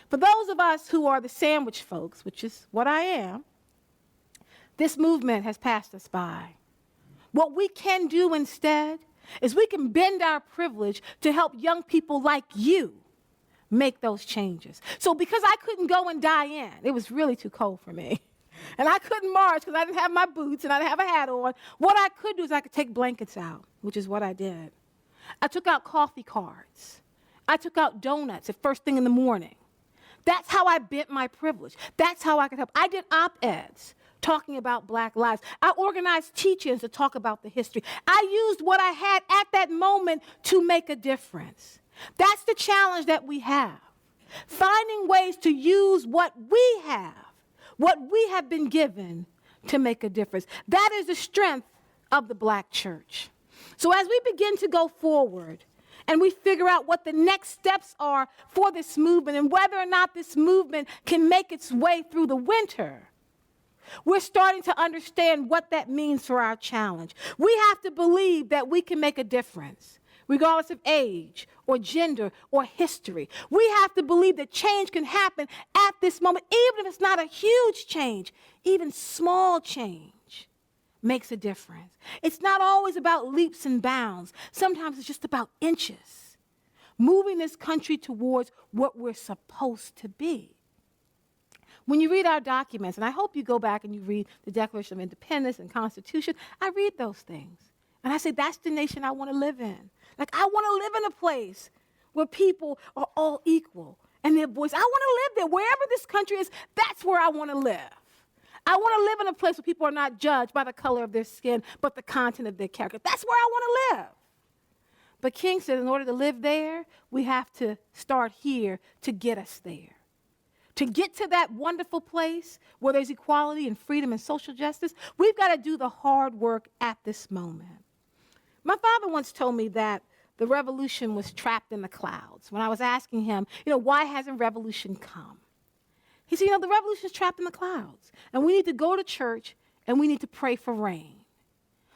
For those of us who are the sandwich folks, which is what I am, this movement has passed us by. What we can do instead is we can bend our privilege to help young people like you make those changes. So because I couldn't go in Diane, it was really too cold for me, and I couldn't march because I didn't have my boots and I didn't have a hat on, what I could do is I could take blankets out, which is what I did. I took out coffee cards. I took out donuts at first thing in the morning. That's how I bent my privilege. That's how I could help. I did op-eds talking about black lives. I organized teach-ins to talk about the history. I used what I had at that moment to make a difference. That's the challenge that we have. Finding ways to use what we have been given to make a difference. That is the strength of the black church. So as we begin to go forward and we figure out what the next steps are for this movement and whether or not this movement can make its way through the winter, we're starting to understand what that means for our challenge. We have to believe that we can make a difference. regardless of age or gender or history. We have to believe that change can happen at this moment, even if it's not a huge change. Even small change makes a difference. It's not always about leaps and bounds. Sometimes it's just about inches, moving this country towards what we're supposed to be. When you read our documents, and I hope you go back and you read the Declaration of Independence and Constitution, I read those things. And I say, that's the nation I want to live in. Like, I want to live in a place where people are all equal and their voice. I want to live there. Wherever this country is, that's where I want to live. I want to live in a place where people are not judged by the color of their skin, but the content of their character. That's where I want to live. But King said in order to live there, we have to start here to get us there. To get to that wonderful place where there's equality and freedom and social justice, we've got to do the hard work at this moment. My father once told me that the revolution was trapped in the clouds. When I was asking him, why hasn't revolution come? He said, the revolution is trapped in the clouds, and we need to go to church, and we need to pray for rain.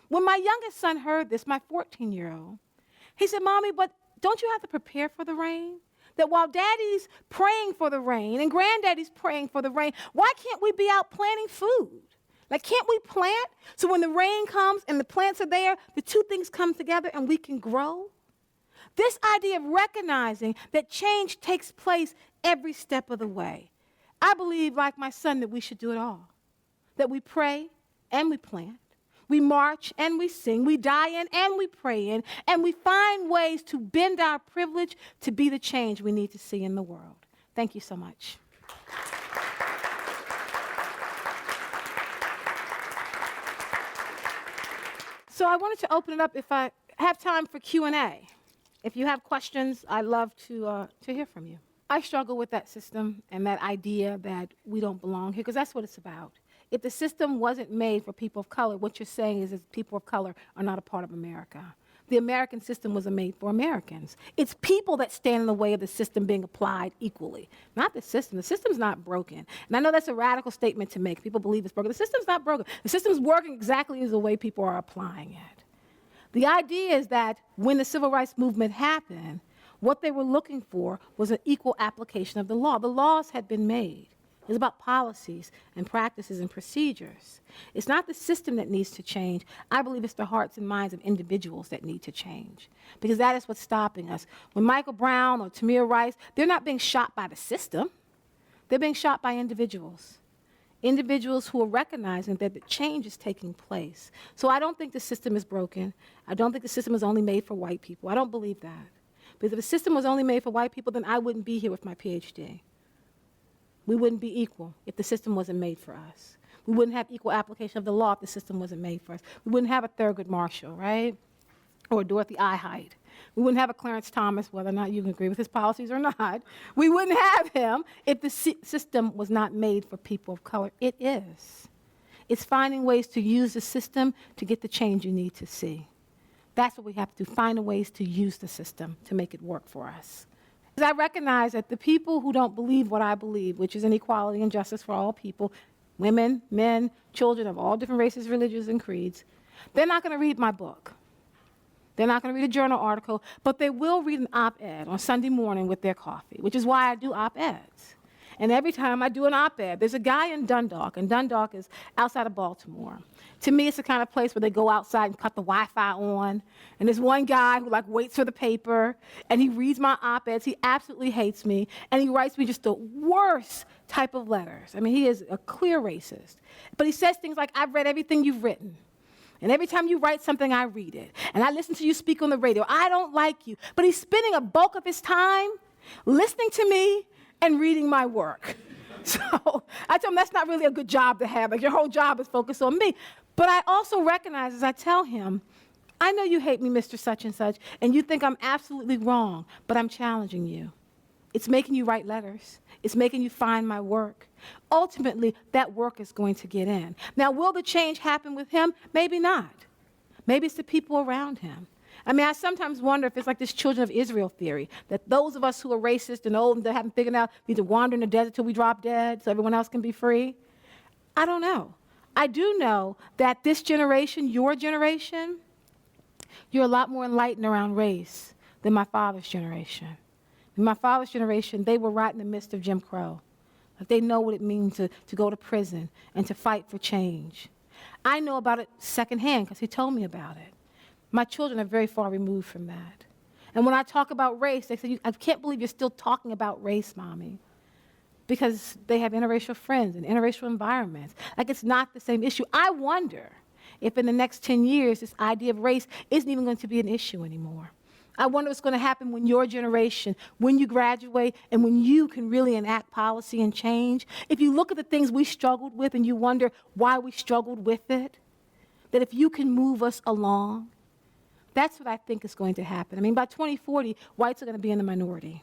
When my youngest son heard this, my 14-year-old, he said, Mommy, but don't you have to prepare for the rain? That while Daddy's praying for the rain and Granddaddy's praying for the rain, why can't we be out planting food? Like, can't we plant so when the rain comes and the plants are there, the two things come together and we can grow? This idea of recognizing that change takes place every step of the way. I believe, like my son, that we should do it all. That we pray and we plant. We march and we sing. We die in and we pray in. And we find ways to bend our privilege to be the change we need to see in the world. Thank you so much. So I wanted to open it up if I have time for Q&A. If you have questions, I'd love to hear from you. I struggle with that system and that idea that we don't belong here, because that's what it's about. If the system wasn't made for people of color, what you're saying is that people of color are not a part of America. The American system wasn't made for Americans. It's people that stand in the way of the system being applied equally, not the system. The system's not broken. And I know that's a radical statement to make. People believe it's broken. The system's not broken. The system's working exactly as the way people are applying it. The idea is that when the civil rights movement happened, what they were looking for was an equal application of the law. The laws had been made. It's about policies and practices and procedures. It's not the system that needs to change. I believe it's the hearts and minds of individuals that need to change, because that is what's stopping us. When Michael Brown or Tamir Rice, they're not being shot by the system. They're being shot by individuals. Individuals who are recognizing that the change is taking place. So I don't think the system is broken. I don't think the system is only made for white people. I don't believe that. Because if the system was only made for white people, then I wouldn't be here with my PhD. We wouldn't be equal if the system wasn't made for us. We wouldn't have equal application of the law if the system wasn't made for us. We wouldn't have a Thurgood Marshall, right? Or Dorothy Hyde. We wouldn't have a Clarence Thomas, whether or not you can agree with his policies or not. We wouldn't have him if the system was not made for people of color. It is. It's finding ways to use the system to get the change you need to see. That's what we have to do, find ways to use the system to make it work for us. Because I recognize that the people who don't believe what I believe, which is an equality and justice for all people, women, men, children of all different races, religions, and creeds, they're not going to read my book. They're not going to read a journal article, but they will read an op-ed on Sunday morning with their coffee, which is why I do op-eds. And every time I do an op-ed, there's a guy in Dundalk, and Dundalk is outside of Baltimore. To me, it's the kind of place where they go outside and cut the Wi-Fi on. And there's one guy who waits for the paper, and he reads my op-eds. He absolutely hates me, and he writes me just the worst type of letters. I mean, he is a clear racist. But he says things like, I've read everything you've written. And every time you write something, I read it. And I listen to you speak on the radio. I don't like you. But he's spending a bulk of his time listening to me and reading my work. So I tell him that's not really a good job to have. Your whole job is focused on me. But I also recognize, as I tell him, I know you hate me, Mr. Such and Such, and you think I'm absolutely wrong, but I'm challenging you. It's making you write letters. It's making you find my work. Ultimately, that work is going to get in. Now, will the change happen with him? Maybe not. Maybe it's the people around him. I mean, I sometimes wonder if it's like this children of Israel theory, that those of us who are racist and old and that haven't figured out need to wander in the desert till we drop dead so everyone else can be free. I don't know. I do know that this generation, your generation, You're a lot more enlightened around race than my father's generation. In my father's generation, they were right in the midst of Jim Crow. Like they know what it means to go to prison and to fight for change. I know about it secondhand because he told me about it. My children are very far removed from that. And when I talk about race, they say, I can't believe you're still talking about race, Mommy. Because they have interracial friends and interracial environments. Like it's not the same issue. I wonder if in the next 10 years, this idea of race isn't even going to be an issue anymore. I wonder what's going to happen when your generation, when you graduate, and when you can really enact policy and change. If you look at the things we struggled with and you wonder why we struggled with it, that if you can move us along, that's what I think is going to happen. I mean, by 2040, whites are going to be in the minority.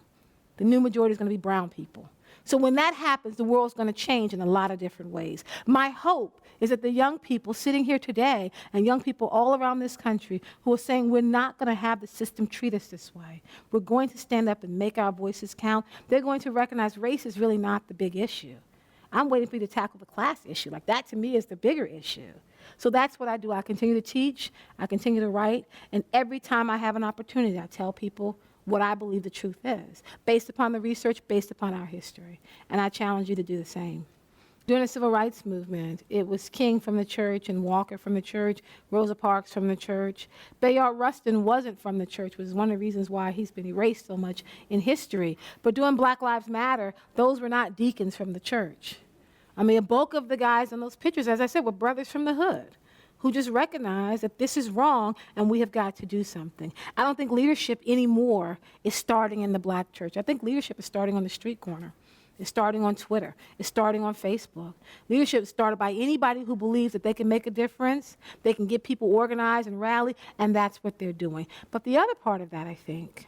The new majority is going to be brown people. So when that happens, the world's going to change in a lot of different ways. My hope is that the young people sitting here today and young people all around this country who are saying we're not going to have the system treat us this way, we're going to stand up and make our voices count, they're going to recognize race is really not the big issue. I'm waiting for you to tackle the class issue. Like that to me is the bigger issue. So that's what I do. I continue to teach, I continue to write, and every time I have an opportunity, I tell people what I believe the truth is, based upon the research, based upon our history. And I challenge you to do the same. During the civil rights movement, it was King from the church and Walker from the church, Rosa Parks from the church. Bayard Rustin wasn't from the church, which is one of the reasons why he's been erased so much in history. But during Black Lives Matter, those were not deacons from the church. I mean, a bulk of the guys in those pictures, as I said, were brothers from the hood who just recognize that this is wrong and we have got to do something. I don't think leadership anymore is starting in the black church. I think leadership is starting on the street corner. It's starting on Twitter. It's starting on Facebook. Leadership is started by anybody who believes that they can make a difference, they can get people organized and rally, and that's what they're doing. But the other part of that, I think,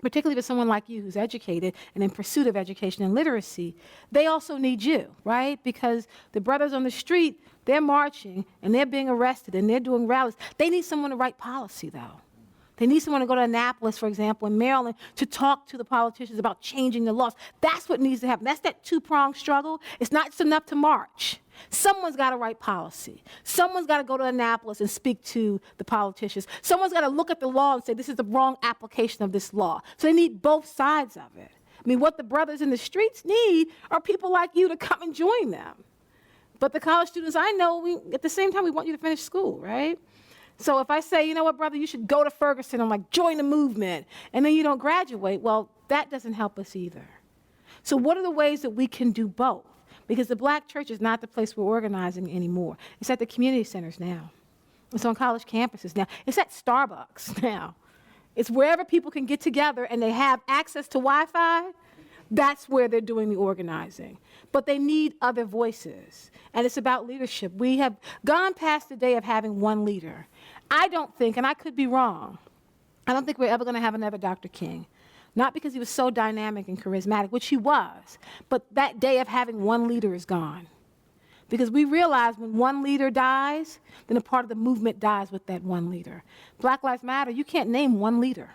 particularly with someone like you who's educated and in pursuit of education and literacy, they also need you, right? Because the brothers on the street, they're marching and they're being arrested and they're doing rallies. They need someone to write policy, though. They need someone to go to Annapolis, for example, in Maryland, to talk to the politicians about changing the laws. That's what needs to happen. That's that two-pronged struggle. It's not just enough to march. Someone's got to write policy. Someone's got to go to Annapolis and speak to the politicians. Someone's got to look at the law and say, this is the wrong application of this law. So they need both sides of it. I mean, what the brothers in the streets need are people like you to come and join them. But the college students I know, at the same time, we want you to finish school, right? So if I say, you know what, brother, you should go to Ferguson and like join the movement, and then you don't graduate, well, that doesn't help us either. So what are the ways that we can do both? Because the black church is not the place we're organizing anymore. It's at the community centers now. It's on college campuses now. It's at Starbucks now. It's wherever people can get together and they have access to Wi-Fi. That's where they're doing the organizing. But they need other voices. And it's about leadership. We have gone past the day of having one leader. I don't think, and I could be wrong, I don't think we're ever going to have another Dr. King. Not because he was so dynamic and charismatic, which he was, but that day of having one leader is gone. Because we realize when one leader dies, then a part of the movement dies with that one leader. Black Lives Matter, you can't name one leader.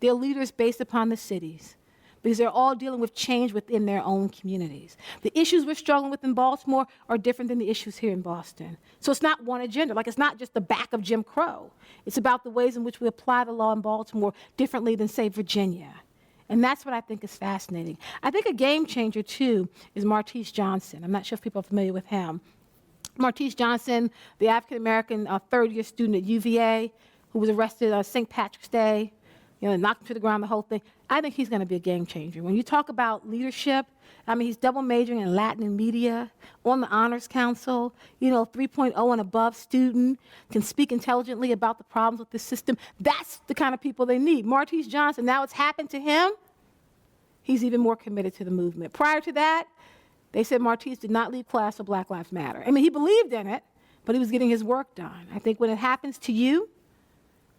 They're leaders based upon the cities, because they're all dealing with change within their own communities. The issues we're struggling with in Baltimore are different than the issues here in Boston. So it's not one agenda. Like, it's not just the back of Jim Crow. It's about the ways in which we apply the law in Baltimore differently than, say, Virginia. And that's what I think is fascinating. I think a game changer, too, is Marty Johnson. I'm not sure if people are familiar with him. Marty Johnson, the African-American third-year student at UVA who was arrested on St. Patrick's Day, knocked him to the ground, the whole thing. I think he's going to be a game changer. When you talk about leadership, I mean, he's double majoring in Latin and media, on the Honors Council, 3.0 and above student, can speak intelligently about the problems with the system. That's the kind of people they need. Marty Johnson, now it's happened to him, he's even more committed to the movement. Prior to that, they said Marty did not leave class for Black Lives Matter. I mean, he believed in it, but he was getting his work done. I think when it happens to you,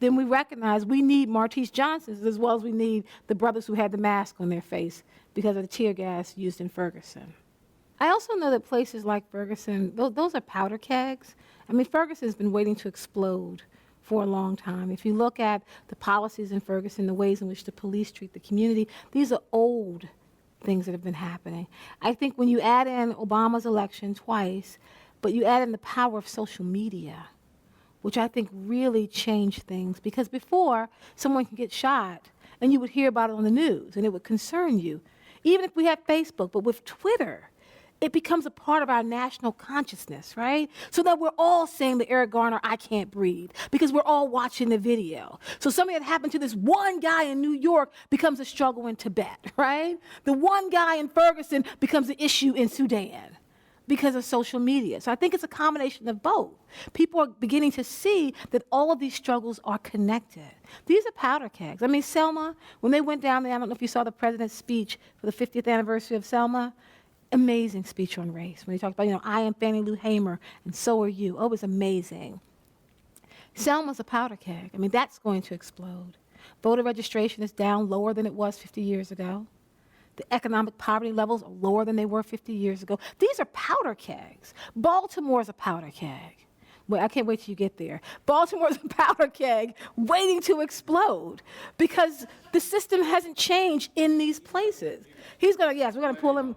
then we recognize we need Marty Johnsons as well as we need the brothers who had the mask on their face because of the tear gas used in Ferguson. I also know that places like Ferguson, those are powder kegs. I mean, Ferguson's been waiting to explode for a long time. If you look at the policies in Ferguson, the ways in which the police treat the community, these are old things that have been happening. I think when you add in Obama's election twice, but you add in the power of social media, which I think really changed things. Because before, someone could get shot, and you would hear about it on the news, and it would concern you. Even if we had Facebook, but with Twitter, it becomes a part of our national consciousness, right? So that we're all saying to Eric Garner, I can't breathe, because we're all watching the video. So something that happened to this one guy in New York becomes a struggle in Tibet, right? The one guy in Ferguson becomes an issue in Sudan because of social media. So I think it's a combination of both. People are beginning to see that all of these struggles are connected. These are powder kegs. I mean, Selma, when they went down there, I don't know if you saw the president's speech for the 50th anniversary of Selma, amazing speech on race. When he talked about, I am Fannie Lou Hamer, and so are you. Oh, it was amazing. Selma's a powder keg. I mean, that's going to explode. Voter registration is down lower than it was 50 years ago. The economic poverty levels are lower than they were 50 years ago. These are powder kegs. Baltimore is a powder keg. Well, I can't wait till you get there. Baltimore is a powder keg waiting to explode because the system hasn't changed in these places. He's going to, yes, we're going to pull him.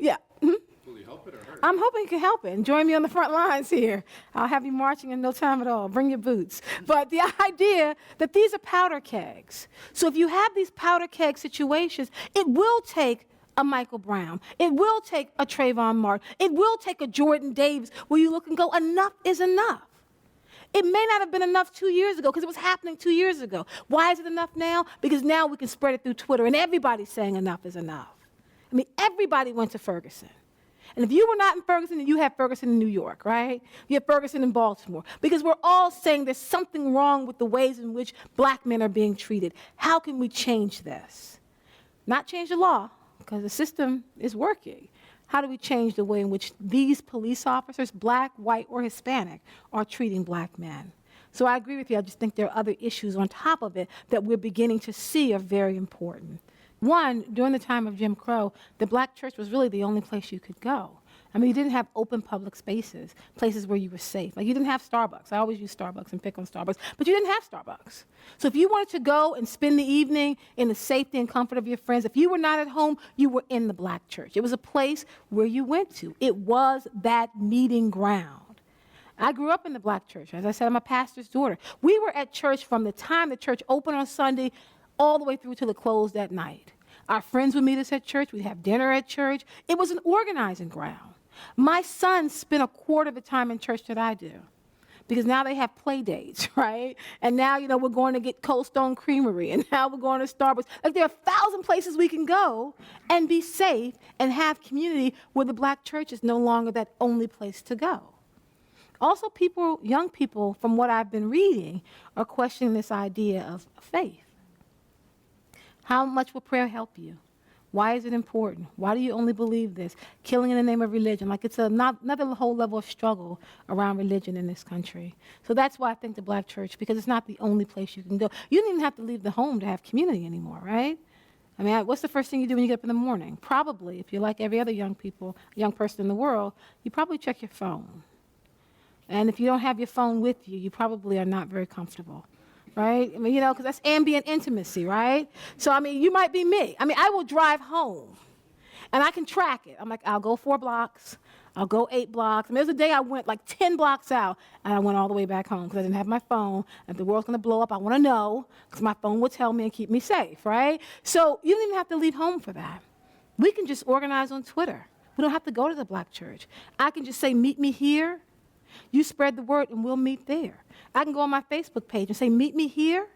Yeah. Mm-hmm. Will he help it or hurt it? I'm hoping you can help it and join me on the front lines here. I'll have you marching in no time at all. Bring your boots. But the idea that these are powder kegs. So if you have these powder keg situations, it will take a Michael Brown. It will take a Trayvon Martin. It will take a Jordan Davis where you look and go, enough is enough. It may not have been enough 2 years ago because it was happening 2 years ago. Why is it enough now? Because now we can spread it through Twitter and everybody's saying enough is enough. I mean, everybody went to Ferguson. And if you were not in Ferguson, then you have Ferguson in New York, right? You have Ferguson in Baltimore. Because we're all saying there's something wrong with the ways in which black men are being treated. How can we change this? Not change the law, because the system is working. How do we change the way in which these police officers, black, white, or Hispanic, are treating black men? So I agree with you. I just think there are other issues on top of it that we're beginning to see are very important. One, during the time of Jim Crow, the black church was really the only place you could go. I mean, you didn't have open public spaces, places where you were safe. Like, you didn't have Starbucks. I always use Starbucks and pick on Starbucks. But you didn't have Starbucks. So if you wanted to go and spend the evening in the safety and comfort of your friends, if you were not at home, you were in the black church. It was a place where you went to. It was that meeting ground. I grew up in the black church. As I said, I'm a pastor's daughter. We were at church from the time the church opened on Sunday all the way through till it closed at night. Our friends would meet us at church. We'd have dinner at church. It was an organizing ground. My sons spend a quarter of the time in church that I do because now they have play dates, right? And now, we're going to get Cold Stone Creamery, and now we're going to Starbucks. Like, there are 1,000 places we can go and be safe and have community where the black church is no longer that only place to go. Also, young people, from what I've been reading, are questioning this idea of faith. How much will prayer help you? Why is it important? Why do you only believe this? Killing in the name of religion. Like, it's another whole level of struggle around religion in this country. So that's why I think the black church, because it's not the only place you can go. You don't even have to leave the home to have community anymore, right? I mean, what's the first thing you do when you get up in the morning? Probably, if you're like every other young person in the world, you probably check your phone. And if you don't have your phone with you, you probably are not very comfortable. Right? I mean, because that's ambient intimacy, right? So, I mean, you might be me. I mean, I will drive home, and I can track it. I'm like, I'll go 4 blocks. I'll go 8 blocks. I mean, there's a day I went like 10 blocks out, and I went all the way back home because I didn't have my phone. If the world's going to blow up, I want to know because my phone will tell me and keep me safe, right? So you don't even have to leave home for that. We can just organize on Twitter. We don't have to go to the black church. I can just say, meet me here. You spread the word, and we'll meet there. I can go on my Facebook page and say, meet me here,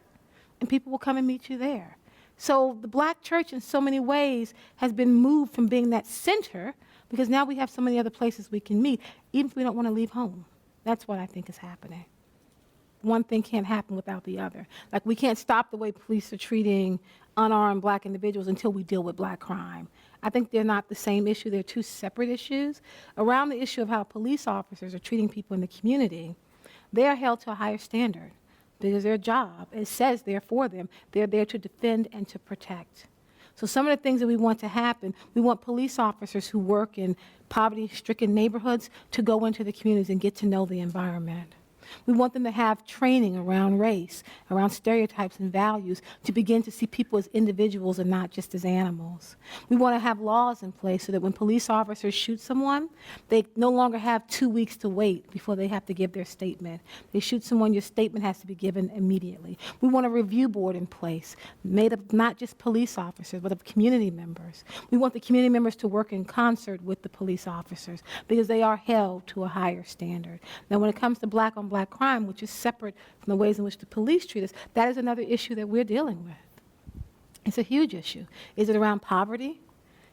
and people will come and meet you there. So the black church in so many ways has been moved from being that center because now we have so many other places we can meet, even if we don't want to leave home. That's what I think is happening. One thing can't happen without the other. Like, we can't stop the way police are treating unarmed black individuals until we deal with black crime. I think they're not the same issue. They're two separate issues. Around the issue of how police officers are treating people in the community, they are held to a higher standard because their job, it says there for them, they're there to defend and to protect. So some of the things that we want to happen, we want police officers who work in poverty-stricken neighborhoods to go into the communities and get to know the environment. We want them to have training around race, around stereotypes and values, to begin to see people as individuals and not just as animals. We want to have laws in place so that when police officers shoot someone, they no longer have 2 weeks to wait before they have to give their statement. They shoot someone, your statement has to be given immediately. We want a review board in place, made of not just police officers, but of community members. We want the community members to work in concert with the police officers because they are held to a higher standard. Now, when it comes to black-on-black crime, which is separate from the ways in which the police treat us, that is another issue that we're dealing with. It's a huge issue. Is it around poverty?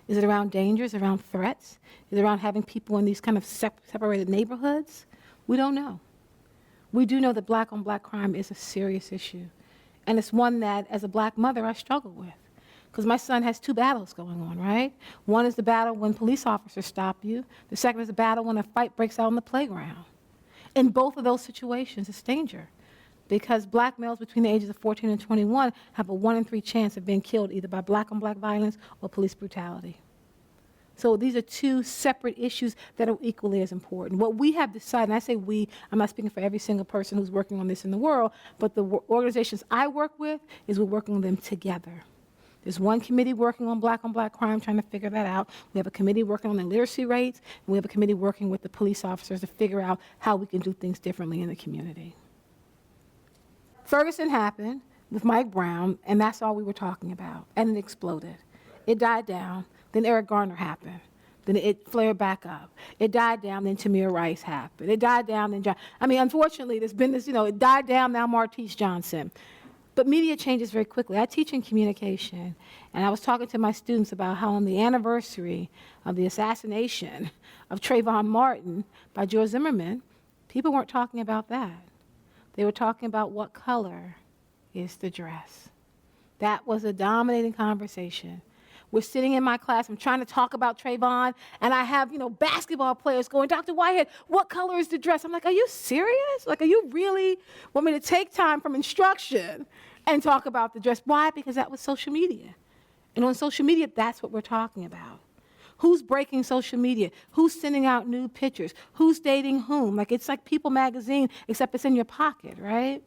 Is it around dangers, around threats? Is it around having people in these kind of separated neighborhoods? We don't know. We do know that black-on-black crime is a serious issue. And it's one that, as a black mother, I struggle with. Because my son has 2 battles going on, right? One is the battle when police officers stop you. The second is the battle when a fight breaks out on the playground. In both of those situations, it's danger. Because black males between the ages of 14 and 21 have a 1 in 3 chance of being killed either by black-on-black violence or police brutality. So these are 2 separate issues that are equally as important. What we have decided, and I say we, I'm not speaking for every single person who's working on this in the world, but the organizations I work with is we're working on them together. There's one committee working on black-on-black crime, trying to figure that out. We have a committee working on the literacy rates, and we have a committee working with the police officers to figure out how we can do things differently in the community. Ferguson happened with Mike Brown, and that's all we were talking about, and it exploded. It died down. Then Eric Garner happened. Then it flared back up. It died down, then Tamir Rice happened. It died down, then unfortunately, there's been this, it died down, now Marty Johnson. But media changes very quickly. I teach in communication, and I was talking to my students about how on the anniversary of the assassination of Trayvon Martin by George Zimmerman, people weren't talking about that. They were talking about what color is the dress. That was a dominating conversation. We're sitting in my class, I'm trying to talk about Trayvon, and I have, basketball players going, Dr. Whitehead, what color is the dress? I'm like, are you serious? Like, are you really want me to take time from instruction and talk about the dress? Why? Because that was social media. And on social media, that's what we're talking about. Who's breaking social media? Who's sending out nude pictures? Who's dating whom? Like, it's like People magazine, except it's in your pocket, right?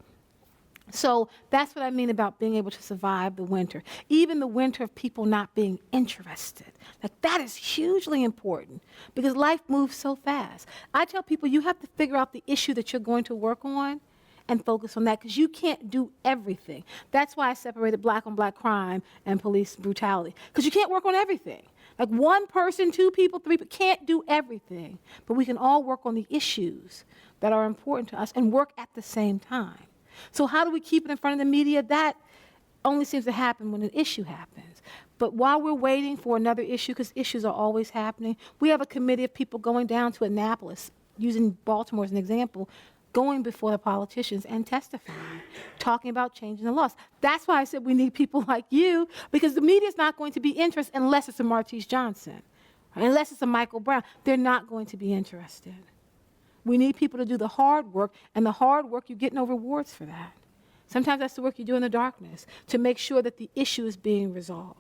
So that's what I mean about being able to survive the winter. Even the winter of people not being interested. Like, that is hugely important because life moves so fast. I tell people you have to figure out the issue that you're going to work on and focus on that because you can't do everything. That's why I separated black-on-black crime and police brutality, because you can't work on everything. Like, 1 person, 2 people, 3 people can't do everything, but we can all work on the issues that are important to us and work at the same time. So how do we keep it in front of the media? That only seems to happen when an issue happens. But while we're waiting for another issue, because issues are always happening, we have a committee of people going down to Annapolis, using Baltimore as an example, going before the politicians and testifying, talking about changing the laws. That's why I said we need people like you, because the media is not going to be interested unless it's a Marty Johnson, right? Unless it's a Michael Brown. They're not going to be interested. We need people to do the hard work, and the hard work, you get no rewards for that. Sometimes that's the work you do in the darkness to make sure that the issue is being resolved.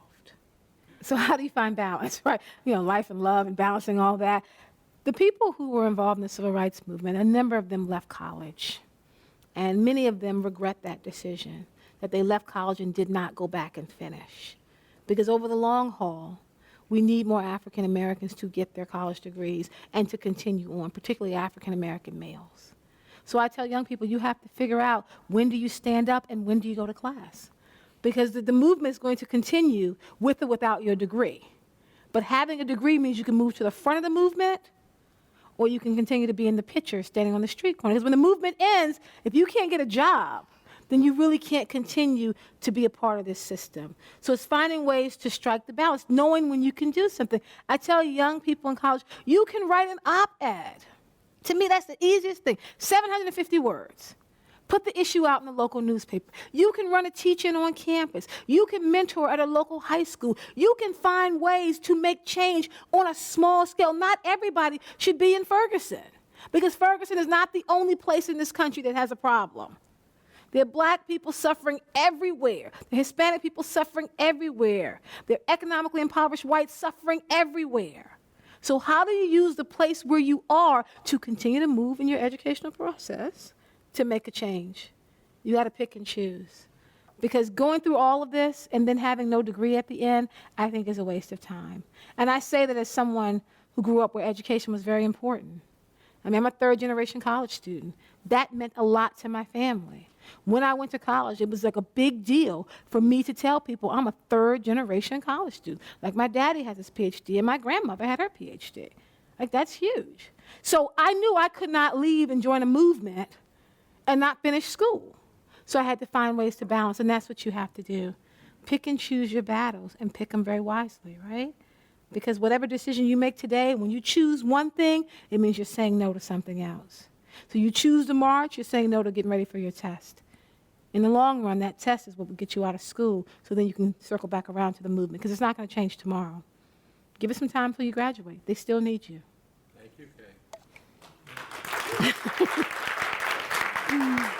So how do you find balance, right? Life and love and balancing all that. The people who were involved in the civil rights movement, a number of them left college, and many of them regret that decision, that they left college and did not go back and finish. Because over the long haul, we need more African Americans to get their college degrees and to continue on, particularly African American males. So I tell young people, you have to figure out when do you stand up and when do you go to class. Because the movement is going to continue with or without your degree. But having a degree means you can move to the front of the movement, or you can continue to be in the picture standing on the street corner. Because when the movement ends, if you can't get a job, then you really can't continue to be a part of this system. So it's finding ways to strike the balance, knowing when you can do something. I tell young people in college, you can write an op-ed. To me, that's the easiest thing. 750 words. Put the issue out in the local newspaper. You can run a teach-in on campus. You can mentor at a local high school. You can find ways to make change on a small scale. Not everybody should be in Ferguson, because Ferguson is not the only place in this country that has a problem. There are black people suffering everywhere. There are Hispanic people suffering everywhere. There are economically impoverished whites suffering everywhere. So how do you use the place where you are to continue to move in your educational process to make a change. You got to pick and choose. Because going through all of this and then having no degree at the end, I think is a waste of time. And I say that as someone who grew up where education was very important. I mean, I'm a third-generation college student. That meant a lot to my family. When I went to college, it was like a big deal for me to tell people I'm a third-generation college student. Like my daddy has his PhD and my grandmother had her PhD. Like, that's huge. So I knew I could not leave and join a movement and not finish school. So I had to find ways to balance, and that's what you have to do. Pick and choose your battles and pick them very wisely, right? Because whatever decision you make today, when you choose one thing, it means you're saying no to something else. So you choose to march, you're saying no to getting ready for your test. In the long run, that test is what will get you out of school, so then you can circle back around to the movement, because it's not going to change tomorrow. Give it some time until you graduate. They still need you. Thank you, Kaye.